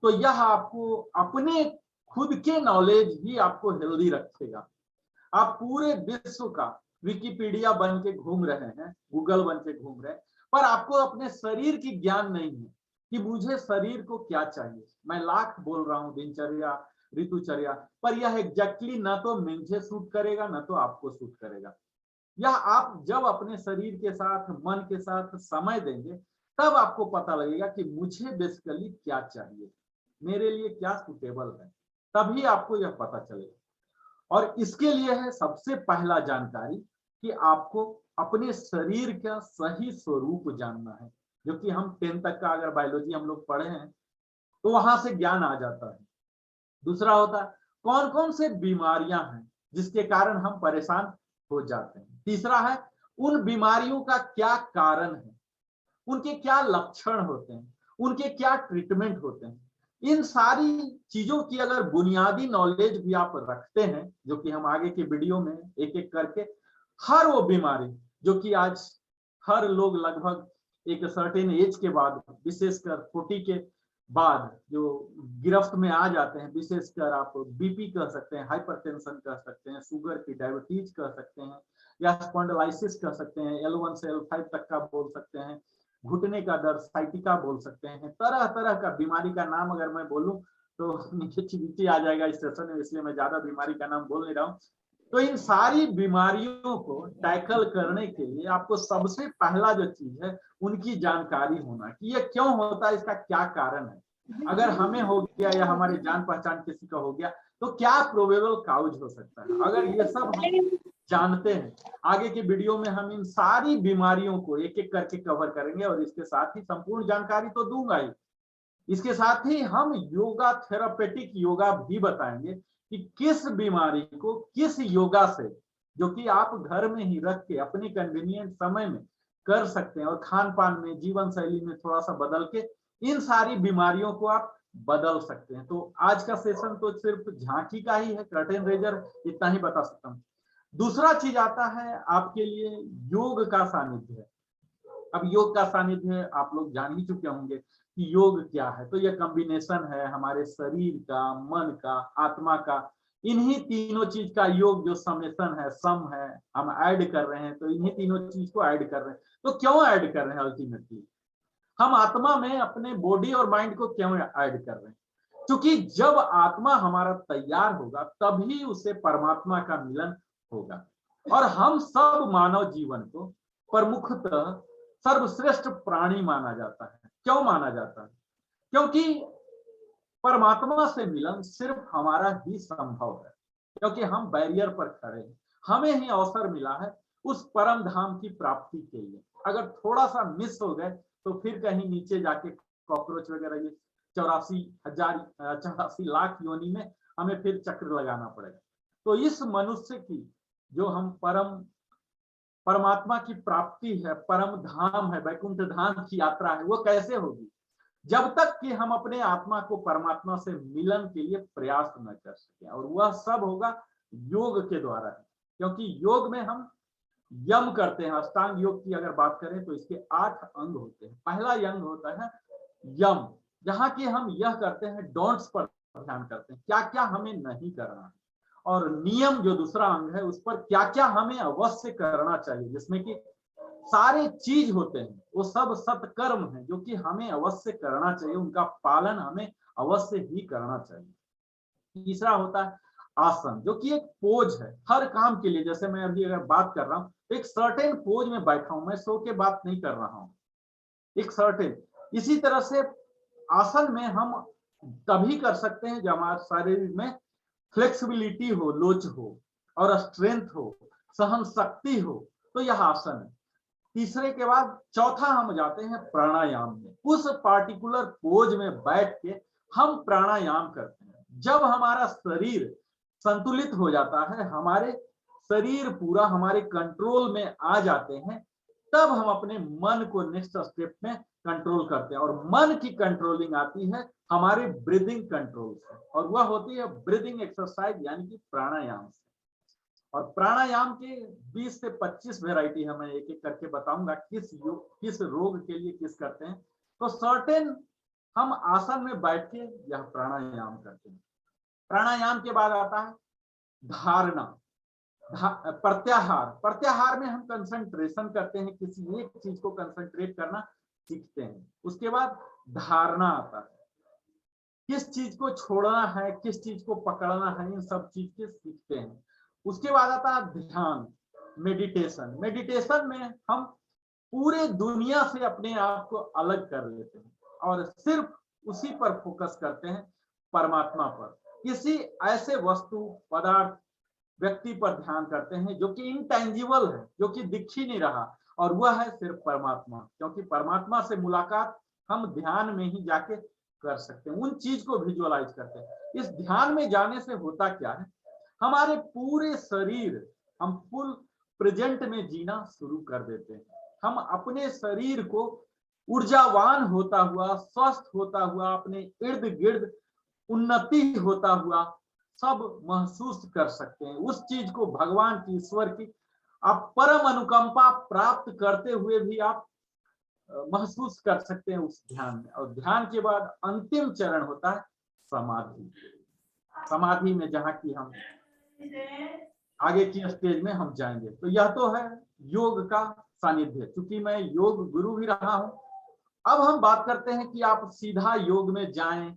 [SPEAKER 2] तो यह आपको अपने खुद के नॉलेज ही आपको हेल्दी रखेगा। आप पूरे विश्व का विकिपीडिया बन के घूम रहे हैं, गूगल बन के घूम रहे हैं, पर आपको अपने शरीर की ज्ञान नहीं है कि मुझे शरीर को क्या चाहिए। मैं लाख बोल रहा हूं दिनचर्या, ऋतुचर्या, पर यह एग्जैक्टली ना तो मुझे सूट करेगा ना तो आपको सूट करेगा। यह आप जब अपने शरीर के साथ, मन के साथ समय देंगे, तब आपको पता लगेगा कि मुझे बेसिकली क्या चाहिए, मेरे लिए क्या सुटेबल है, तभी आपको यह पता चलेगा। और इसके लिए है सबसे पहला जानकारी कि आपको अपने शरीर का सही स्वरूप जानना है, जो कि हम 10 तक का अगर बायोलॉजी हम लोग पढ़े हैं तो वहां से ज्ञान आ जाता है। दूसरा होता है कौन कौन से बीमारियां हैं जिसके कारण हम परेशान हो जाते हैं। तीसरा है उन बीमारियों का क्या कारण है, उनके क्या लक्षण होते हैं, उनके क्या ट्रीटमेंट होते हैं। इन सारी चीजों की अगर बुनियादी नॉलेज भी आप रखते हैं, जो कि हम आगे के वीडियो में एक एक करके, हर वो बीमारी जो कि आज हर लोग लगभग एक सर्टेन एज के बाद, विशेषकर 40 के बाद जो गिरफ्त में आ जाते हैं, विशेषकर आप बीपी कह सकते हैं, हाइपरटेंशन कह सकते हैं, शुगर की डायबिटीज कह सकते हैं, या स्पॉन्डिलाइसिस कह सकते हैं, L1 से L5 तक का बोल सकते हैं, घुटने का दर्द साइटिका बोल सकते हैं। तरह तरह का बीमारी का नाम अगर मैं बोलूं तो निगेटिविटी आ जाएगा इस सेशन में, इसलिए मैं ज्यादा बीमारी का नाम बोल नहीं रहा हूँ। तो इन सारी बीमारियों को टैकल करने के लिए आपको सबसे पहला जो चीज है उनकी जानकारी होना कि ये क्यों होता है, इसका क्या कारण है। अगर हमें हो गया या हमारे जान पहचान किसी का हो गया तो क्या प्रोबेबल काउज हो सकता है। अगर ये सब हम जानते हैं, आगे के वीडियो में हम इन सारी बीमारियों को एक एक करके कवर करेंगे और इसके साथ ही संपूर्ण जानकारी तो दूंगा ही, इसके साथ ही हम योगा थेरापेटिक योगा भी बताएंगे कि किस बीमारी को किस योगा से, जो कि आप घर में ही रख के अपने कन्वीनियंट समय में कर सकते हैं और खान पान में जीवन शैली में थोड़ा सा बदल के इन सारी बीमारियों को आप बदल सकते हैं। तो आज का सेशन तो सिर्फ झांकी का ही है, कर्टेन रेजर, इतना ही बता सकता हूँ। दूसरा चीज आता है आपके लिए योग का सानिध्य। अब योग का सानिध्य आप लोग जान ही चुके होंगे कि योग क्या है। तो यह कॉम्बिनेशन है हमारे शरीर का, मन का, आत्मा का, इन्हीं तीनों चीज का योग जो समेसन है, सम है, हम ऐड कर रहे हैं। तो इन्हीं तीनों चीज को ऐड कर रहे हैं। तो क्यों ऐड कर रहे हैं? अल्टीमेटली हम आत्मा में अपने बॉडी और माइंड को क्यों ऐड कर रहे हैं? क्योंकि जब आत्मा हमारा तैयार होगा तभी उसे परमात्मा का मिलन होगा। और हम सब मानव जीवन को प्रमुखतः सर्वश्रेष्ठ प्राणी माना जाता है। क्यों माना जाता है? क्योंकि परमात्मा से मिलन सिर्फ हमारा ही संभव है, क्योंकि हम बैरियर पर खड़े हैं। हमें ही अवसर मिला है उस परम धाम की प्राप्ति के लिए। अगर थोड़ा सा मिस हो गए तो फिर कहीं नीचे जाके कॉकरोच वगैरह ये 84 लाख योनि में हमें फिर चक्र लगाना पड़ेगा। तो इस मनुष्य की जो हम परमात्मा की प्राप्ति है, परम धाम है, वैकुंठ धाम की यात्रा है, वो कैसे होगी? जब तक कि हम अपने आत्मा को परमात्मा से मिलन के लिए प्रयास न कर सके। और वह सब होगा योग के द्वारा है। क्योंकि योग में हम यम करते हैं। अष्टांग योग की अगर बात करें तो इसके 8 अंग होते हैं। पहला अंग होता है यम, जहां की हम यह करते हैं, डोंट्स पर ध्यान करते हैं, क्या क्या हमें नहीं करना है। और नियम जो दूसरा अंग है, उस पर क्या क्या हमें अवश्य करना चाहिए, जिसमें कि सारे चीज होते हैं, वो सब सत्कर्म है जो कि हमें अवश्य करना चाहिए, उनका पालन हमें अवश्य ही करना चाहिए। तीसरा होता है आसन, जो कि एक पोज है हर काम के लिए। जैसे मैं अभी अगर बात कर रहा हूँ, एक सर्टेन पोज में बैठा हूं, मैं सो के बात नहीं कर रहा हूं, एक सर्टेन। इसी तरह से आसन में हम तभी कर सकते हैं जब हमारे शरीर में फ्लेक्सिबिलिटी हो, लोच हो और स्ट्रेंथ हो, सहन शक्ति हो, तो यह आसन है। तीसरे के बाद चौथा हम जाते हैं प्राणायाम में। उस पार्टिकुलर पोज में बैठ के हम प्राणायाम करते हैं। जब हमारा शरीर संतुलित हो जाता है, हमारे शरीर पूरा हमारे कंट्रोल में आ जाते हैं, तब हम अपने मन को नेक्स्ट स्टेप में कंट्रोल करते हैं। और मन की कंट्रोलिंग आती है हमारे ब्रीदिंग कंट्रोल से, और वह होती है ब्रीदिंग एक्सरसाइज यानी कि प्राणायाम से। और प्राणायाम के 20 से 25 वेराइटी है, मैं एक एक करके बताऊंगा किस रोग के लिए किस करते हैं। तो सर्टेन हम आसन में बैठ के यह प्राणायाम करते हैं। प्राणायाम के बाद आता है धारणा, प्रत्याहार। प्रत्याहार में हम कंसंट्रेशन करते हैं, किसी एक चीज को कंसंट्रेट करना सीखते हैं। उसके बाद धारणा आता है, किस चीज को छोड़ना है, किस चीज को पकड़ना है, इन सब चीज के सीखते हैं। उसके बाद आता है ध्यान, मेडिटेशन। मेडिटेशन में हम पूरे दुनिया से अपने आप को अलग कर लेते हैं और सिर्फ उसी पर फोकस करते हैं, परमात्मा पर। किसी ऐसे वस्तु, पदार्थ, व्यक्ति पर ध्यान करते हैं जो कि इंटेंजिबल है, जो कि दिख ही नहीं रहा, और वह है सिर्फ परमात्मा। क्योंकि परमात्मा से मुलाकात हम ध्यान में ही जाके कर सकते हैं, उन चीज को विजुअलाइज करते हैं। इस ध्यान में जाने से होता क्या है, हमारे पूरे शरीर हम फुल प्रेजेंट में जीना शुरू कर देते हैं। हम अपने शरीर को ऊर्जावान होता हुआ, स्वस्थ होता हुआ, अपने इर्द गिर्द उन्नति होता हुआ सब महसूस कर सकते हैं। उस चीज को भगवान की, ईश्वर की आप परम अनुकंपा प्राप्त करते हुए भी आप महसूस कर सकते हैं उस ध्यान में। और ध्यान के बाद अंतिम चरण होता है समाधि। समाधि में जहाँ की हम आगे की स्टेज में हम जाएंगे। तो यह तो है योग का सानिध्य। चूंकि मैं योग गुरु भी रहा हूं, अब हम बात करते हैं कि आप सीधा योग में जाएं।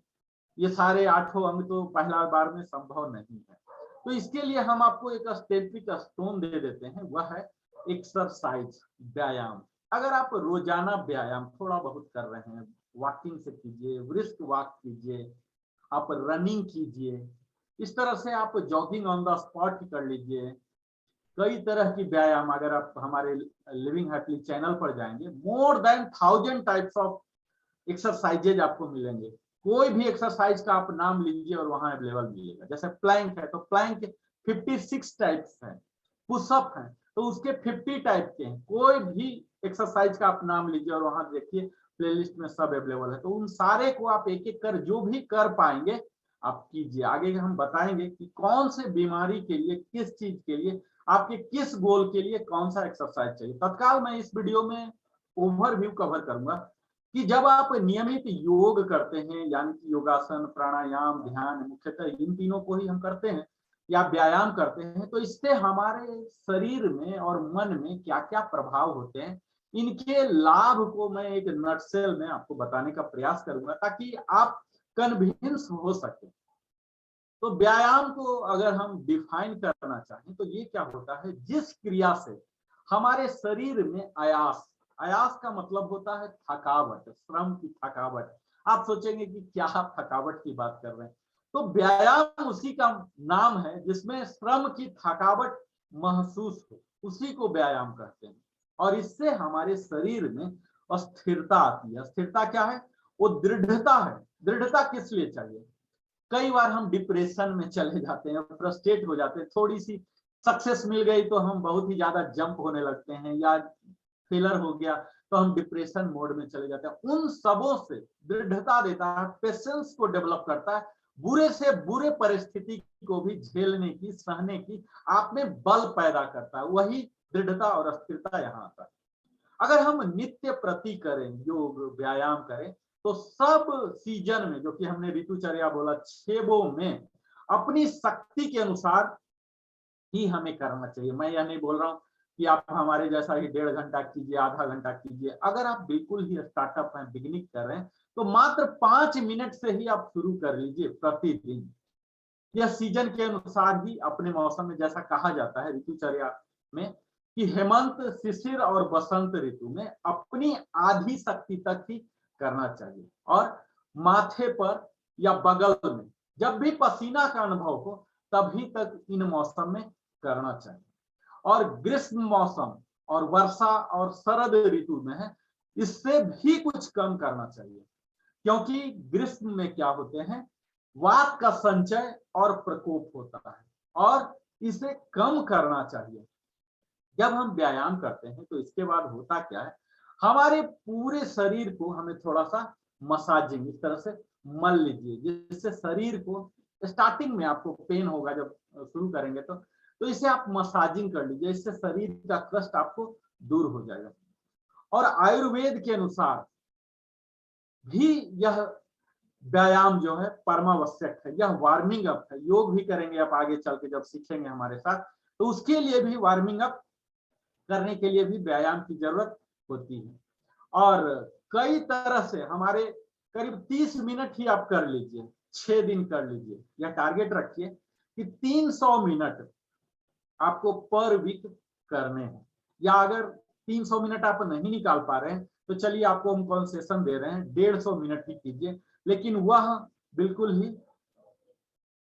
[SPEAKER 2] ये सारे 8 अंग तो पहला बार में संभव नहीं है, तो इसके लिए हम आपको एक स्टेपिक स्टोन दे देते हैं, वह है एक्सरसाइज, व्यायाम। अगर आप रोजाना व्यायाम थोड़ा बहुत कर रहे हैं, वॉकिंग से कीजिए, ब्रिस्क वॉक कीजिए, आप रनिंग कीजिए, इस तरह से आप जॉगिंग ऑन द स्पॉट कर लीजिए। कई तरह की व्यायाम, अगर आप हमारे लिविंग हैप्पीली चैनल पर जाएंगे, more than 1000 types of exercises आपको मिलेंगे। कोई भी एक्सरसाइज का आप नाम लीजिए और वहां अवेलेबल मिलेगा। जैसे प्लैंक है तो प्लैंक 56 टाइप्स है, पुशअप है तो उसके 50 टाइप के हैं। कोई भी एक्सरसाइज का आप नाम लीजिए और वहां देखिए प्लेलिस्ट में सब अवेलेबल है। तो उन सारे को आप एक एक कर जो भी कर पाएंगे आप कीजिए। आगे हम बताएंगे कि कौन से बीमारी के लिए, किस चीज के लिए, आपके किस गोल के लिए कौन सा एक्सरसाइज चाहिए। तत्काल मैं इस वीडियो में ओवरव्यू कवर करूंगा कि जब आप नियमित योग करते हैं, यानी कि योगासन, प्राणायाम, ध्यान, मुख्यतः इन तीनों को ही हम करते हैं या व्यायाम करते हैं, तो इससे हमारे शरीर में और मन में क्या क्या प्रभाव होते हैं, इनके लाभ को मैं एक नटसेल में आपको बताने का प्रयास करूंगा ताकि आप कन्विंस हो सके। तो व्यायाम को अगर हम डिफाइन करना चाहें तो ये क्या होता है, जिस क्रिया से हमारे शरीर में आयास, आयास का मतलब होता है थकावट, श्रम की थकावट। आप सोचेंगे कि क्या आप थकावट की बात कर रहे हैं, तो व्यायाम उसी का नाम है जिसमें श्रम की थकावट महसूस हो, उसी को व्यायाम कहते हैं। और इससे हमारे शरीर में स्थिरता आती है। स्थिरता क्या है, वो दृढ़ता है। दृढ़ता किस लिए चाहिए, कई बार हम डिप्रेशन में चले जाते हैं, फ्रस्ट्रेट हो जाते हैं, थोड़ी सी सक्सेस मिल गई तो हम बहुत ही ज्यादा जंप होने लगते हैं, या फेलर हो गया तो हम डिप्रेशन मोड में चले जाते हैं। उन सबों से दृढ़ता देता है, पेशेंस को डेवलप करता है, बुरे से बुरे परिस्थिति को भी झेलने की, सहने की आप में बल पैदा करता है। वही दृढ़ता और स्थिरता यहाँ आता है। अगर हम नित्य प्रति करें, योग व्यायाम करें, तो सब सीजन में, जो कि हमने ऋतुचर्या बोला, 6 में अपनी शक्ति के अनुसार ही हमें करना चाहिए। मैं यह नहीं बोल रहा हूं कि आप हमारे जैसा ही 1.5 घंटा कीजिए, आधा घंटा कीजिए। अगर आप बिल्कुल ही स्टार्टअप हैं, बिगिनिंग कर रहे हैं, तो मात्र 5 मिनट से ही आप शुरू कर लीजिए प्रतिदिन। यह सीजन के अनुसार ही, अपने मौसम में, जैसा कहा जाता है ऋतुचर्या में कि हेमंत, शिशिर और बसंत ऋतु में अपनी आधी शक्ति तक ही करना चाहिए, और माथे पर या बगल में जब भी पसीना का अनुभव हो तभी तक इन मौसम में करना चाहिए। और ग्रीष्म मौसम और वर्षा और शरद ऋतु में है, इससे भी कुछ कम करना चाहिए, क्योंकि ग्रीष्म में क्या होते हैं, वात का संचय और प्रकोप होता है, और इसे कम करना चाहिए। जब हम व्यायाम करते हैं तो इसके बाद होता क्या है, हमारे पूरे शरीर को हमें थोड़ा सा मसाजिंग इस तरह से मल लीजिए, जिससे शरीर को, स्टार्टिंग में आपको पेन होगा जब शुरू करेंगे तो इसे आप मसाजिंग कर लीजिए, इससे शरीर का कष्ट आपको दूर हो जाएगा। और आयुर्वेद के अनुसार भी यह व्यायाम जो है परमावश्यक है, यह वार्मिंग अप है। योग भी करेंगे आप आगे चल के जब सीखेंगे हमारे साथ, तो उसके लिए भी वार्मिंग अप करने के लिए भी व्यायाम की जरूरत होती है। और कई तरह से हमारे करीब 30 मिनट ही आप कर लीजिए, 6 दिन कर लीजिए। यह टारगेट रखिए कि 300 मिनट आपको पर वीक करने हैं। या अगर 300 मिनट आप नहीं निकाल पा रहे हैं तो चलिए आपको हम कंसेशन दे रहे हैं, 150 मिनट ही कीजिए, लेकिन वह बिल्कुल ही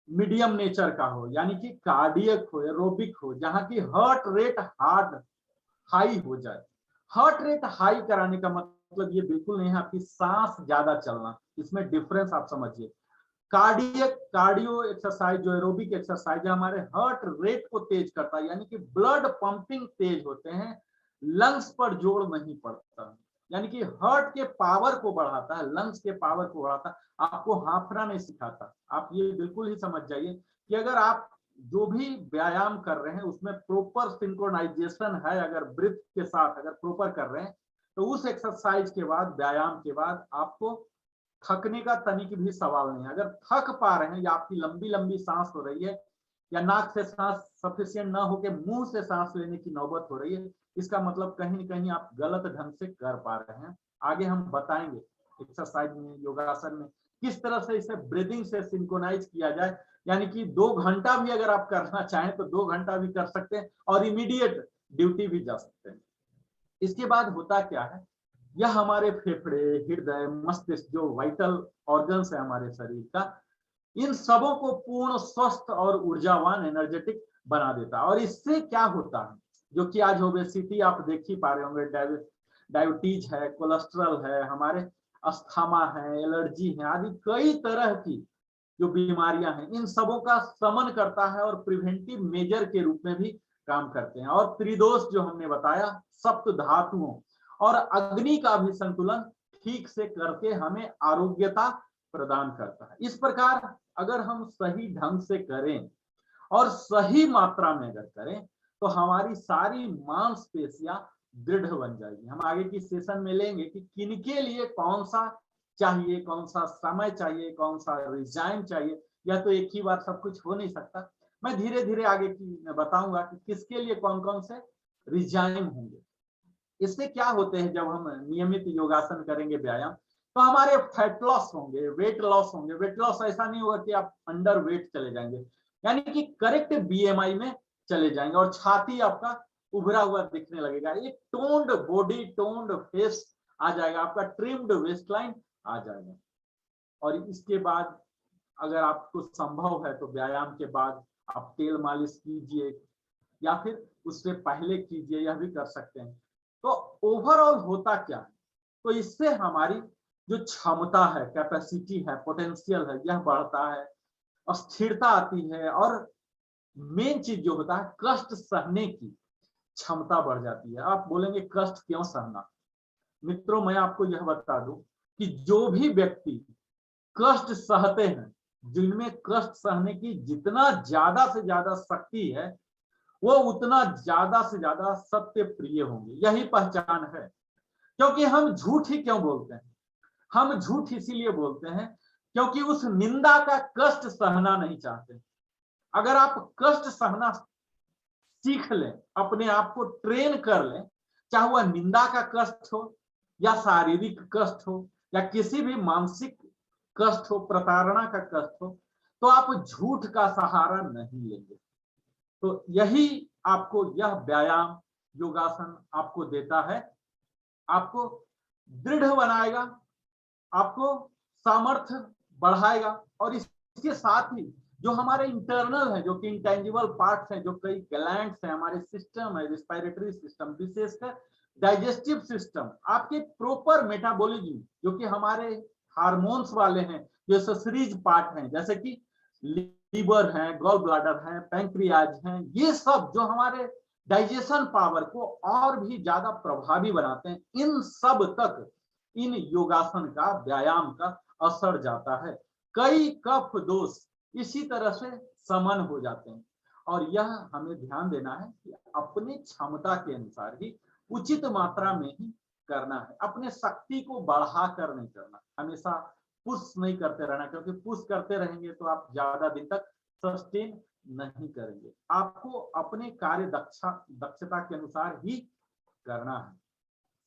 [SPEAKER 2] मीडियम नेचर का हो, यानी कि कार्डियक हो, एरोबिक हो, जहां की हार्ट रेट हाई हो जाए। हार्ट रेट हाई कराने का मतलब ये बिल्कुल नहीं है आपकी सांस ज्यादा चलना, इसमें डिफरेंस आप समझिए। कार्डियो एक्सरसाइज, जो एरोबिक एक्सरसाइज है, हमारे हार्ट रेट को तेज करता है, यानी कि ब्लड पंपिंग तेज होते हैं, लंग्स पर जोर नहीं पड़ता, यानी कि हार्ट के पावर को बढ़ाता है, लंग्स के पावर को बढ़ाता है, आपको हांफना नहीं सिखाता। आप ये बिल्कुल ही समझ जाइए कि अगर आप जो भी व्यायाम कर रहे हैं उसमें प्रॉपर सिंक्रोनाइजेशन है, अगर ब्रीथ के साथ अगर प्रॉपर कर रहे हैं, तो उस एक्सरसाइज के बाद, व्यायाम के बाद आपको थकने का तनिक भी सवाल नहीं है। अगर थक पा रहे हैं या आपकी लंबी लंबी सांस हो रही है या नाक से सांस सफिशिएंट ना होकर मुंह से सांस लेने की नौबत हो रही है, इसका मतलब कहीं न कहीं आप गलत ढंग से कर पा रहे हैं। आगे हम बताएंगे एक्सरसाइज में, योगासन में किस तरह से इसे ब्रीदिंग से सिंक्रोनाइज किया जाए, यानी कि 2 घंटा भी अगर आप करना चाहें तो 2 घंटा भी कर सकते हैं और इमीडिएट ड्यूटी भी जा सकते हैं। इसके बाद होता क्या है, यह हमारे फेफड़े, हृदय, मस्तिष्क जो वाइटल ऑर्गन्स है हमारे शरीर का, इन सबों को पूर्ण स्वस्थ और ऊर्जावान एनर्जेटिक बना देता है। और इससे क्या होता है, जो कि आज ओबेसिटी आप देख ही पा रहे होंगे, डायबिटीज है, कोलेस्ट्रॉल है, हमारे अस्थमा है, एलर्जी है, आदि कई तरह की जो बीमारियां हैं, इन सबों का शमन करता है और प्रिवेंटिव मेजर के रूप में भी काम करते हैं। और त्रिदोष जो हमने बताया, सप्त धातुओं और अग्नि का भी संतुलन ठीक से करके हमें आरोग्यता प्रदान करता है। इस प्रकार अगर हम सही ढंग से करें और सही मात्रा में अगर करें तो हमारी सारी मांसपेशियां दृढ़ बन जाएगी। हम आगे की सेशन में लेंगे कि किनके लिए कौन सा चाहिए, कौन सा समय चाहिए, कौन सा रिजाइम चाहिए, या तो एक ही बार सब कुछ हो नहीं सकता। मैं धीरे धीरे आगे की बताऊंगा कि किसके लिए कौन कौन से रिजाइम होंगे। इससे क्या होते हैं, जब हम नियमित योगासन करेंगे, व्यायाम, तो हमारे फैट लॉस होंगे, वेट लॉस होंगे। वेट लॉस ऐसा नहीं होगा कि आप अंडर वेट चले जाएंगे, यानी कि करेक्ट बीएमआई में चले जाएंगे और छाती आपका उभरा हुआ दिखने लगेगा, एक टोन्ड बॉडी, टोन्ड फेस आ जाएगा, आपका ट्रिम्ड वेस्ट लाइन आ जाएगा। और इसके बाद अगर आपको संभव है तो व्यायाम के बाद आप तेल मालिश कीजिए या फिर उससे पहले कीजिए, यह भी कर सकते हैं। तो ओवरऑल होता क्या है, तो इससे हमारी जो क्षमता है, कैपेसिटी है, पोटेंशियल है, यह बढ़ता है, स्थिरता आती है और मेन चीज जो होता है, कष्ट सहने की क्षमता बढ़ जाती है। आप बोलेंगे कष्ट क्यों सहना? मित्रों, मैं आपको यह बता दूं कि जो भी व्यक्ति कष्ट सहते हैं, जिनमें कष्ट सहने की जितना ज्यादा से ज्यादा शक्ति है, वो उतना ज्यादा से ज्यादा सत्य प्रिय होंगे। यही पहचान है। क्योंकि हम झूठ ही क्यों बोलते हैं? हम झूठ इसीलिए बोलते हैं क्योंकि उस निंदा का कष्ट सहना नहीं चाहते। अगर आप कष्ट सहना सीख लें, अपने आप को ट्रेन कर लें, चाहे वह निंदा का कष्ट हो या शारीरिक कष्ट हो या किसी भी मानसिक कष्ट हो, प्रताड़ना का कष्ट हो, तो आप झूठ का सहारा नहीं लेंगे। तो यही आपको यह व्यायाम, योगासन आपको देता है, आपको दृढ़ बनाएगा, आपको सामर्थ्य बढ़ाएगा। और इसके साथ ही जो हमारे इंटरनल है, जो कि इंटेंजिबल पार्ट्स हैं, जो कई ग्लैंड्स हैं, हमारे सिस्टम है, रिस्पायरेटरी सिस्टम, विशेषकर डाइजेस्टिव सिस्टम, आपके प्रॉपर मेटाबॉलिज्म, जो कि हमारे हार्मोन्स वाले हैं, जो एक्सेसरीज पार्ट हैं, जैसे कि लीवर है, गॉल ब्लाडर है, पैंक्रियाज है, ये सब जो हमारे डाइजेशन पावर को और भी ज्यादा प्रभावी बनाते हैं, इन सब तक इन योगासन का, व्यायाम का असर जाता है। कई कफ दोष इसी तरह से समन हो जाते हैं। और यह हमें ध्यान देना है कि अपनी क्षमता के अनुसार ही, उचित मात्रा में ही करना है। अपने शक्ति को बढ़ा कर नहीं करना, हमेशा पुश नहीं करते रहना, क्योंकि पुश करते रहेंगे तो आप ज्यादा दिन तक सस्टेन नहीं करेंगे। आपको अपने कार्य दक्षता के अनुसार ही करना है।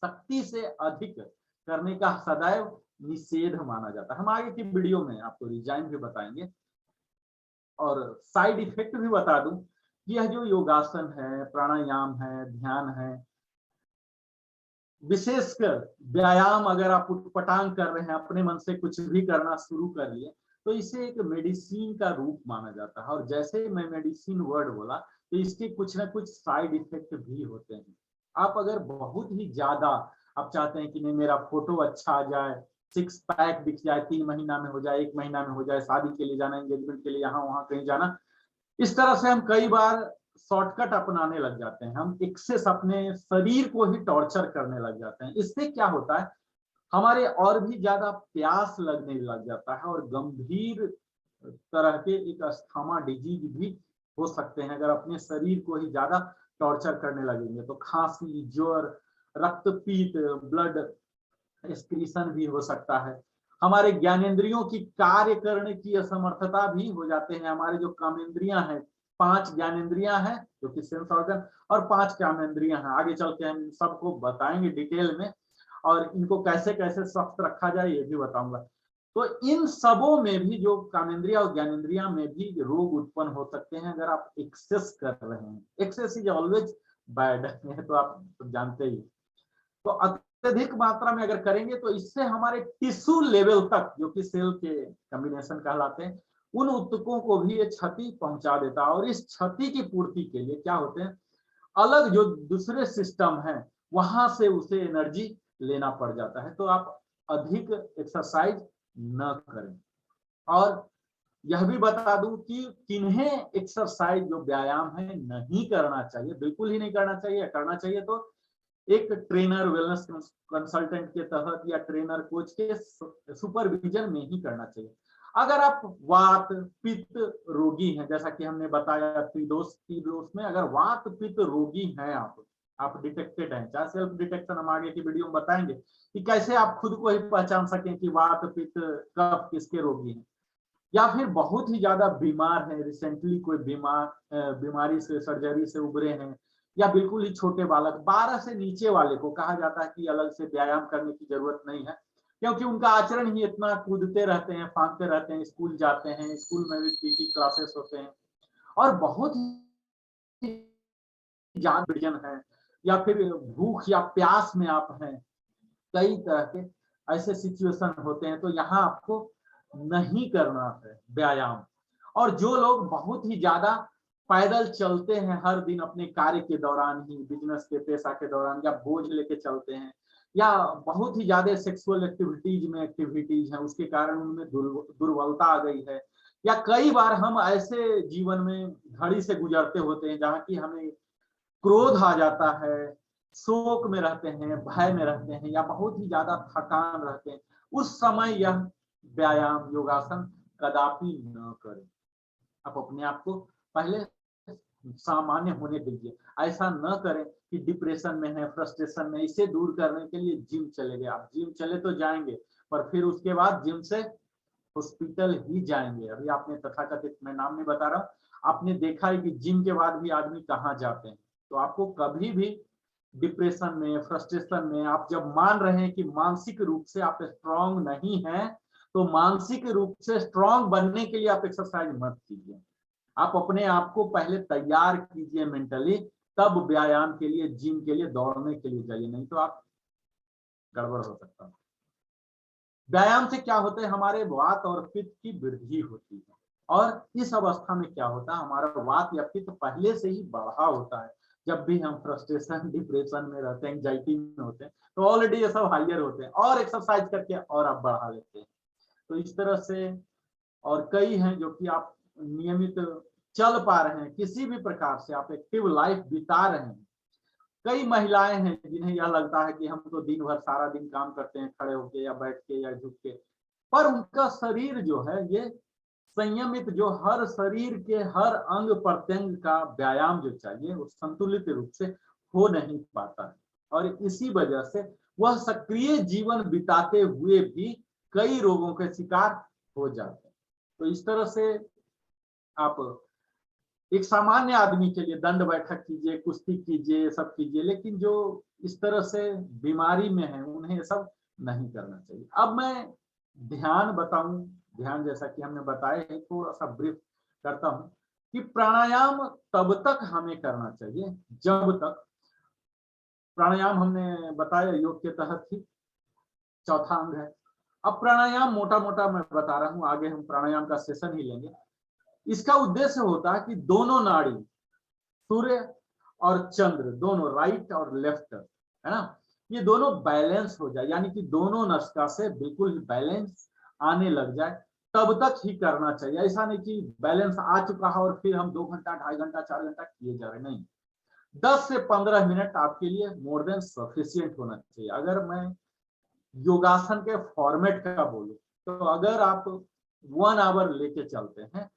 [SPEAKER 2] शक्ति से अधिक करने का सदैव निषेध माना जाता है। हम आगे की वीडियो में आपको रिजाइन भी बताएंगे और साइड इफेक्ट भी बता दूं कि यह जो योगासन है, प्राणायाम है, ध्यान है, विशेषकर व्यायाम, अगर आप उठपटांग कर रहे हैं, अपने मन से कुछ भी करना शुरू कर लिए, तो इसे एक मेडिसिन का रूप माना जाता है। और जैसे मैं मेडिसिन वर्ड बोला, तो इसके कुछ ना कुछ साइड इफेक्ट भी होते हैं। आप अगर बहुत ही ज्यादा आप चाहते हैं कि नहीं मेरा फोटो अच्छा आ जाए, सिक्स पैक दिख जाए, 3 महीना में हो जाए, 1 महीना में हो जाए, शादी के लिए जाना, एंगेजमेंट के लिए यहाँ वहां कहीं जाना, इस तरह से हम कई बार शॉर्टकट अपनाने लग जाते हैं। हम एक्सेस अपने शरीर को ही टॉर्चर करने लग जाते हैं। इससे क्या होता है, हमारे और भी ज्यादा प्यास लगने लग जाता है और गंभीर तरह के एक अस्थमा डिजीज भी हो सकते हैं। अगर अपने शरीर को ही ज्यादा टॉर्चर करने लगेंगे तो खांसी, ज्वर, रक्तपीत, ब्लड एक्सक्रीशन भी हो सकता है। हमारे ज्ञानेंद्रियों की कार्य करने की असमर्थता भी हो जाते हैं। हमारे जो कामेंद्रियां हैं, 5 ज्ञानेंद्रियां हैं जो कि सेंस ऑर्गन, और 5 कामेंद्रियां हैं। आगे चल के हम सबको बताएंगे डिटेल में, और इनको कैसे कैसे स्वस्थ रखा जाए ये भी बताऊंगा। तो इन सबों में भी, जो कामेंद्रिया और ज्ञानेंद्रिया में भी रोग उत्पन्न हो सकते हैं अगर आप एक्सेस कर रहे हैं। एक्सेस इज ऑलवेज बैड, तो आप जानते ही। तो अत्यधिक मात्रा में अगर करेंगे तो इससे हमारे टिश्यू लेवल तक, जो कि सेल के कॉम्बिनेशन कहलाते हैं, उन ऊतकों को भी ये क्षति पहुंचा देता है। और इस क्षति की पूर्ति के लिए क्या होते हैं, अलग जो दूसरे सिस्टम है वहां से उसे एनर्जी लेना पड़ जाता है। तो आप अधिक एक्सरसाइज न करें। और यह भी बता दूं कि किन्हें एक्सरसाइज, जो व्यायाम है, नहीं करना चाहिए, बिल्कुल ही नहीं करना चाहिए। करना चाहिए तो एक ट्रेनर, वेलनेस कंसल्टेंट के तहत या ट्रेनर कोच के सुपरविजन में ही करना चाहिए। अगर आप वात पित्त रोगी हैं, जैसा कि हमने बताया त्रिदोष में, अगर वात पित्त रोगी हैं आप डिटेक्टेड हैं, चाहे सेल्फ डिटेक्शन हम आगे की वीडियो में बताएंगे कि कैसे आप खुद को ही पहचान सकें कि वात पित्त कफ किसके रोगी हैं। या फिर बहुत ही ज्यादा बीमार है, रिसेंटली कोई बीमारी से, सर्जरी से उबरे हैं, या बिल्कुल ही छोटे बालक, 12 से नीचे वाले को कहा जाता है कि अलग से व्यायाम करने की जरूरत नहीं है, क्योंकि उनका आचरण ही इतना, कूदते रहते हैं, फांदते रहते हैं, स्कूल जाते हैं, स्कूल में भी पीटी क्लासेस होते हैं, और बहुत ही ज्यादा है, या फिर भूख या प्यास में आप हैं, कई तरह के ऐसे सिचुएशन होते हैं। तो यहाँ आपको नहीं करना है व्यायाम। और जो लोग बहुत ही ज्यादा पैदल चलते हैं हर दिन अपने कार्य के दौरान ही, बिजनेस के, पेशा के दौरान, या बोझ लेके चलते हैं, या बहुत ही ज्यादा सेक्सुअल एक्टिविटीज हैं, उसके कारण उनमें दुर्बलता आ गई है, या कई बार हम ऐसे जीवन में घड़ी से गुजरते होते हैं जहाँ की हमें क्रोध आ जाता है, शोक में रहते हैं, भय में रहते हैं, या बहुत ही ज्यादा थकान रहते हैं, उस समय यह व्यायाम, योगासन कदापि न करें। आप अपने आप को पहले सामान्य होने दीजिए। ऐसा न करें कि डिप्रेशन में है, फ्रस्ट्रेशन में, इसे दूर करने के लिए जिम चले गए। आप जिम चले तो जाएंगे, पर फिर उसके बाद जिम से हॉस्पिटल ही जाएंगे। अभी आपने तथाकथित, मैं नाम नहीं बता रहा हूँ, आपने देखा है कि जिम के बाद भी आदमी कहाँ जाते हैं। तो आपको कभी भी डिप्रेशन में, फ्रस्ट्रेशन में, आप जब मान रहे हैं कि मानसिक रूप से आप स्ट्रांग नहीं हैं, तो मानसिक रूप से स्ट्रांग बनने के लिए आप एक्सरसाइज मत कीजिए। आप अपने आप को पहले तैयार कीजिए मेंटली, तब व्यायाम के लिए, जिम के लिए, दौड़ने के लिए जाइए, नहीं तो आप गड़बड़ हो सकता है। व्यायाम से क्या होता है, हमारे वात और पित्त की वृद्धि होती है। और इस अवस्था में क्या होता है, हमारा वात या पित्त पहले से ही बढ़ा होता है। जब भी हम फ्रस्ट्रेशन, डिप्रेशन में रहते हैं, एंजाइटी में होते हैं, तो ऑलरेडी ये सब हाइयर होते हैं, और एक्सरसाइज करके और आप बढ़ा लेते हैं। तो इस तरह से, और कई हैं जो कि आप नियमित चल पा रहे हैं, किसी भी प्रकार से आप एक्टिव लाइफ बिता रहे हैं। कई महिलाएं हैं जिन्हें यह लगता है कि हम तो दिन भर सारा दिन काम करते हैं, खड़े होके या बैठ के या झुक के, पर उनका शरीर जो है ये संयमित, जो हर शरीर के हर अंग प्रत्यंग का व्यायाम जो चाहिए वो संतुलित रूप से हो नहीं पाता है, और इसी वजह से वह सक्रिय जीवन बिताते हुए भी कई रोगों के शिकार हो जाते हैं। तो इस तरह से आप एक सामान्य आदमी के लिए दंड बैठक कीजिए, कुश्ती कीजिए, सब कीजिए, लेकिन जो इस तरह से बीमारी में है उन्हें ये सब नहीं करना चाहिए। अब मैं ध्यान बताऊं, ध्यान जैसा कि हमने बताया है, थोड़ा सा ब्रीफ करता हूं कि प्राणायाम तब तक हमें करना चाहिए जब तक, प्राणायाम हमने बताया योग के तहत ही चौथा अंग है। अब प्राणायाम मोटा मोटा मैं बता रहा हूं, आगे हम प्राणायाम का सेशन ही लेंगे। इसका उद्देश्य होता है कि दोनों नाड़ी, सूर्य और चंद्र, दोनों राइट और लेफ्ट, है ना, ये दोनों बैलेंस हो जाए, यानी कि दोनों नसका से बिल्कुल बैलेंस आने लग जाए, तब तक ही करना चाहिए। ऐसा नहीं कि बैलेंस आ चुका है और फिर हम 2 घंटा, 2.5 घंटा, 4 घंटा किए जा रहे, नहीं। 10 से 15 मिनट आपके लिए मोर देन सफिशियंट होना चाहिए। अगर मैं योगासन के फॉर्मेट का बोलूं, तो अगर आप 1 आवर लेके चलते हैं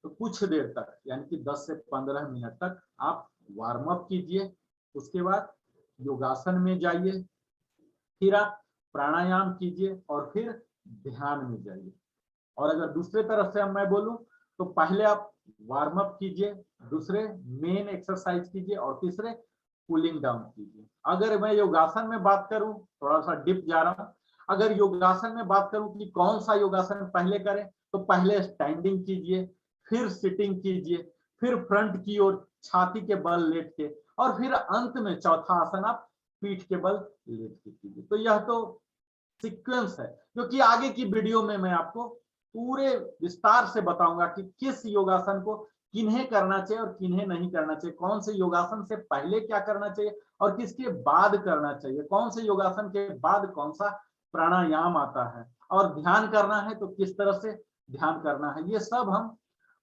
[SPEAKER 2] तो कुछ देर तक, यानी कि 10 से 15 मिनट तक आप वार्म अप कीजिए। उसके बाद योगासन में जाइए, फिर आप प्राणायाम कीजिए और फिर ध्यान में जाइए। और अगर दूसरे तरफ से मैं बोलूं तो पहले आप वार्म अप कीजिए, दूसरे मेन एक्सरसाइज कीजिए और तीसरे कूलिंग डाउन कीजिए। अगर मैं योगासन में बात करूं, थोड़ा सा डिप जा रहा हूं, अगर योगासन में बात करूं कि कौन सा योगासन पहले करें, तो पहले स्टैंडिंग कीजिए, फिर सिटिंग कीजिए, फिर फ्रंट की ओर छाती के बल लेट के, और फिर अंत में चौथा आसन आप पीठ के बल लेट के कीजिए। तो यह तो सीक्वेंस है, क्योंकि आगे की वीडियो में मैं आपको पूरे विस्तार से बताऊंगा कि किस योगासन को किन्हें करना चाहिए और किन्हें नहीं करना चाहिए, कौन से योगासन से पहले क्या करना चाहिए और किसके बाद करना चाहिए, कौन से योगासन के बाद कौन सा प्राणायाम आता है, और ध्यान करना है तो किस तरह से ध्यान करना है, ये सब हम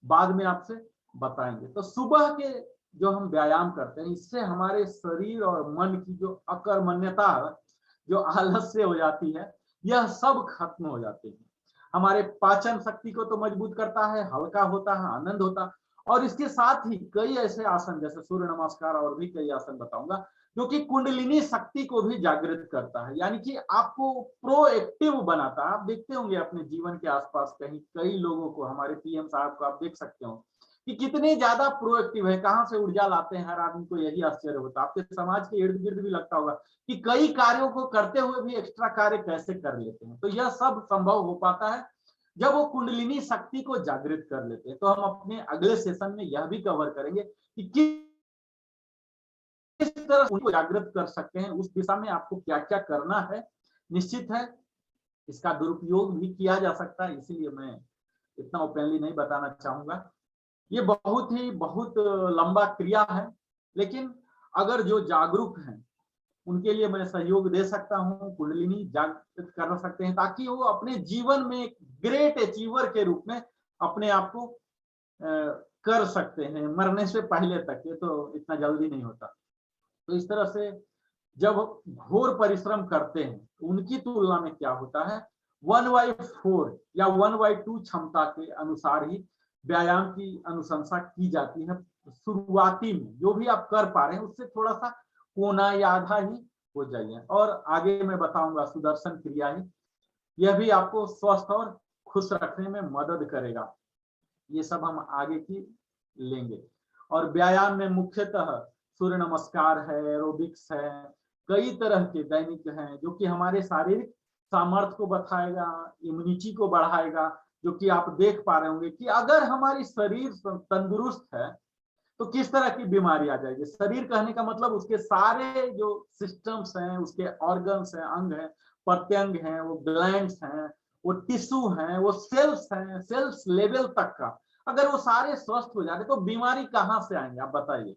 [SPEAKER 2] बाद में आपसे बताएंगे। तो सुबह के जो हम व्यायाम करते हैं, इससे हमारे शरीर और मन की जो अकर्मण्यता, जो आलस्य हो जाती है, यह सब खत्म हो जाते हैं। हमारे पाचन शक्ति को तो मजबूत करता है, हल्का होता है, आनंद होता है। और इसके साथ ही कई ऐसे आसन, जैसे सूर्य नमस्कार और भी कई आसन बताऊंगा, जो कि कुंडलिनी शक्ति को भी जागृत करता है, यानी कि आपको प्रोएक्टिव बनाता है। आप देखते होंगे अपने जीवन के आसपास कहीं कई लोगों को, हमारे पीएम साहब को आप देख सकते हो कि कितने ज्यादा प्रोएक्टिव है, कहां से ऊर्जा लाते हैं, हर आदमी को यही आश्चर्य होता है। आपके समाज के इर्द गिर्द भी लगता होगा कि कई कार्यों को करते हुए भी एक्स्ट्रा कार्य कैसे कर लेते हैं। तो यह सब संभव हो पाता है जब वो कुंडलिनी शक्ति को जागृत कर लेते हैं। तो हम अपने अगले सेशन में यह भी कवर करेंगे कि किस तरह उनको जागृत कर सकते हैं, उस दिशा में आपको क्या क्या करना है। निश्चित है इसका दुरुपयोग भी किया जा सकता है, इसीलिए मैं इतना ओपनली नहीं बताना चाहूंगा। ये बहुत लंबा क्रिया है, लेकिन अगर जो जागरूक हैं उनके लिए मैं सहयोग दे सकता हूं, कुंडलिनी जागृत कर सकते हैं, ताकि वो अपने जीवन में एक ग्रेट अचीवर के रूप में अपने आप को कर सकते हैं, मरने से पहले तक। ये तो इतना जल्दी नहीं होता। तो इस तरह से जब घोर परिश्रम करते हैं, उनकी तुलना में क्या होता है, 1/4 या 1/2 क्षमता के अनुसार ही व्यायाम की अनुशंसा की जाती है। शुरुआती में जो भी आप कर पा रहे हैं उससे थोड़ा सा कोना या आधा ही हो जाइए। और आगे मैं बताऊंगा सुदर्शन क्रिया ही, यह भी आपको स्वस्थ और खुश रखने में मदद करेगा। ये सब हम आगे की लेंगे। और व्यायाम में मुख्यतः सूर्य नमस्कार है, एरोबिक्स है, कई तरह के दैनिक हैं जो कि हमारे शारीरिक सामर्थ्य को बढ़ाएगा, इम्यूनिटी को बढ़ाएगा। जो कि आप देख पा रहे होंगे कि अगर हमारी शरीर तंदुरुस्त है तो किस तरह की बीमारी आ जाएगी। शरीर कहने का मतलब उसके सारे जो सिस्टम्स हैं, उसके ऑर्गन्स हैं, अंग हैं, प्रत्यंग हैं, वो ग्लैंड्स हैं, वो टिश्यू हैं, वो सेल्स हैं, सेल्स लेवल तक का अगर वो सारे स्वस्थ हो जाते तो बीमारी कहां से आएंगे आप बताइए।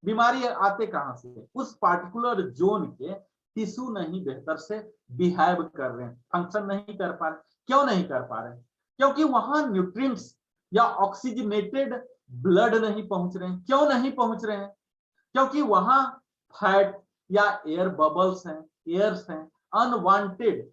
[SPEAKER 2] बीमारी आते कहां से, उस पार्टिकुलर जोन के टिश्यू नहीं बेहतर से बिहेव कर रहे हैं, फंक्शन नहीं कर पा रहे। क्यों नहीं कर पा रहे? क्योंकि वहां न्यूट्रिएंट्स या ऑक्सीजनेटेड ब्लड नहीं पहुंच रहे हैं। क्यों नहीं पहुंच रहे हैं? क्योंकि वहां फैट या एयर बबल्स हैं, एयर्स हैं, अनवांटेड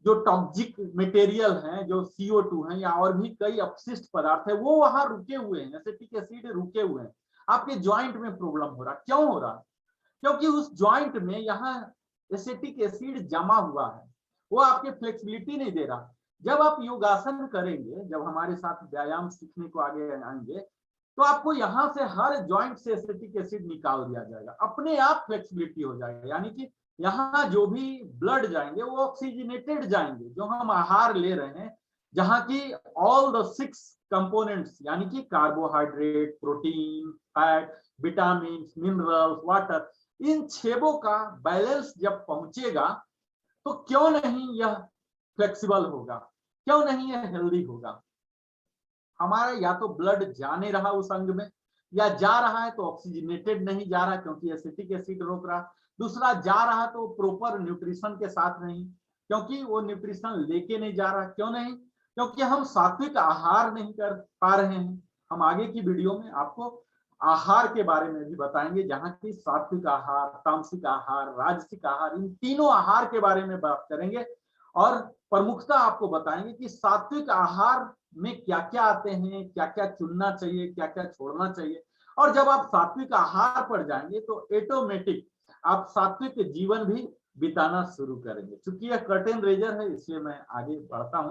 [SPEAKER 2] जो टॉक्सिक मटेरियल हैं, जो CO2 हैं या और भी कई अपशिष्ट पदार्थ है, वो वहां रुके हुए हैं, एसिटिक एसिड रुके हुए हैं। आपके ज्वाइंट में प्रॉब्लम हो रहा। क्यों हो रहा? क्योंकि उस ज्वाइंट में यहाँ एसिटिक एसिड जमा हुआ है, वो आपके फ्लेक्सिबिलिटी नहीं दे रहा। जब आप योगासन करेंगे, जब हमारे साथ व्यायाम सीखने को आगे आएंगे, तो आपको यहाँ से हर ज्वाइंट से एसिटिक एसिड निकाल दिया जाएगा, अपने आप फ्लेक्सिबिलिटी हो जाएगा। यानी कि यहाँ जो भी ब्लड जाएंगे वो ऑक्सीजनेटेड जाएंगे, जो हम आहार ले रहे हैं, जहाँ की ऑल द 6 कंपोनेंट्स यानी कि carbohydrate, protein, fat, vitamin, minerals, water, इन 6 का बैलेंस जब पहुंचेगा तो क्यों नहीं यह फ्लेक्सिबल होगा, क्यों नहीं यह हेल्दी होगा। हमारा या तो ब्लड जा नहीं रहा उस अंग में, या जा रहा है तो ऑक्सीजनेटेड नहीं जा रहा क्योंकि एसिटिक एसिड रोक रहा। दूसरा, जा रहा तो प्रॉपर न्यूट्रिशन के साथ नहीं, क्योंकि वो न्यूट्रिशन लेके नहीं जा रहा। क्यों नहीं? क्योंकि हम सात्विक आहार नहीं कर पा रहे हैं। हम आगे की वीडियो में आपको आहार के बारे में भी बताएंगे, जहाँ की सात्विक आहार, तामसिक आहार, राजसिक आहार, इन तीनों आहार के बारे में बात करेंगे। और प्रमुखता आपको बताएंगे कि सात्विक आहार में क्या क्या आते हैं, क्या क्या चुनना चाहिए, क्या क्या छोड़ना चाहिए। और जब आप सात्विक आहार पर जाएंगे तो ऑटोमेटिक आप सात्विक जीवन भी बिताना शुरू करेंगे। चूंकि यह कर्टेन रेजर है, इसलिए मैं आगे बढ़ता हूं।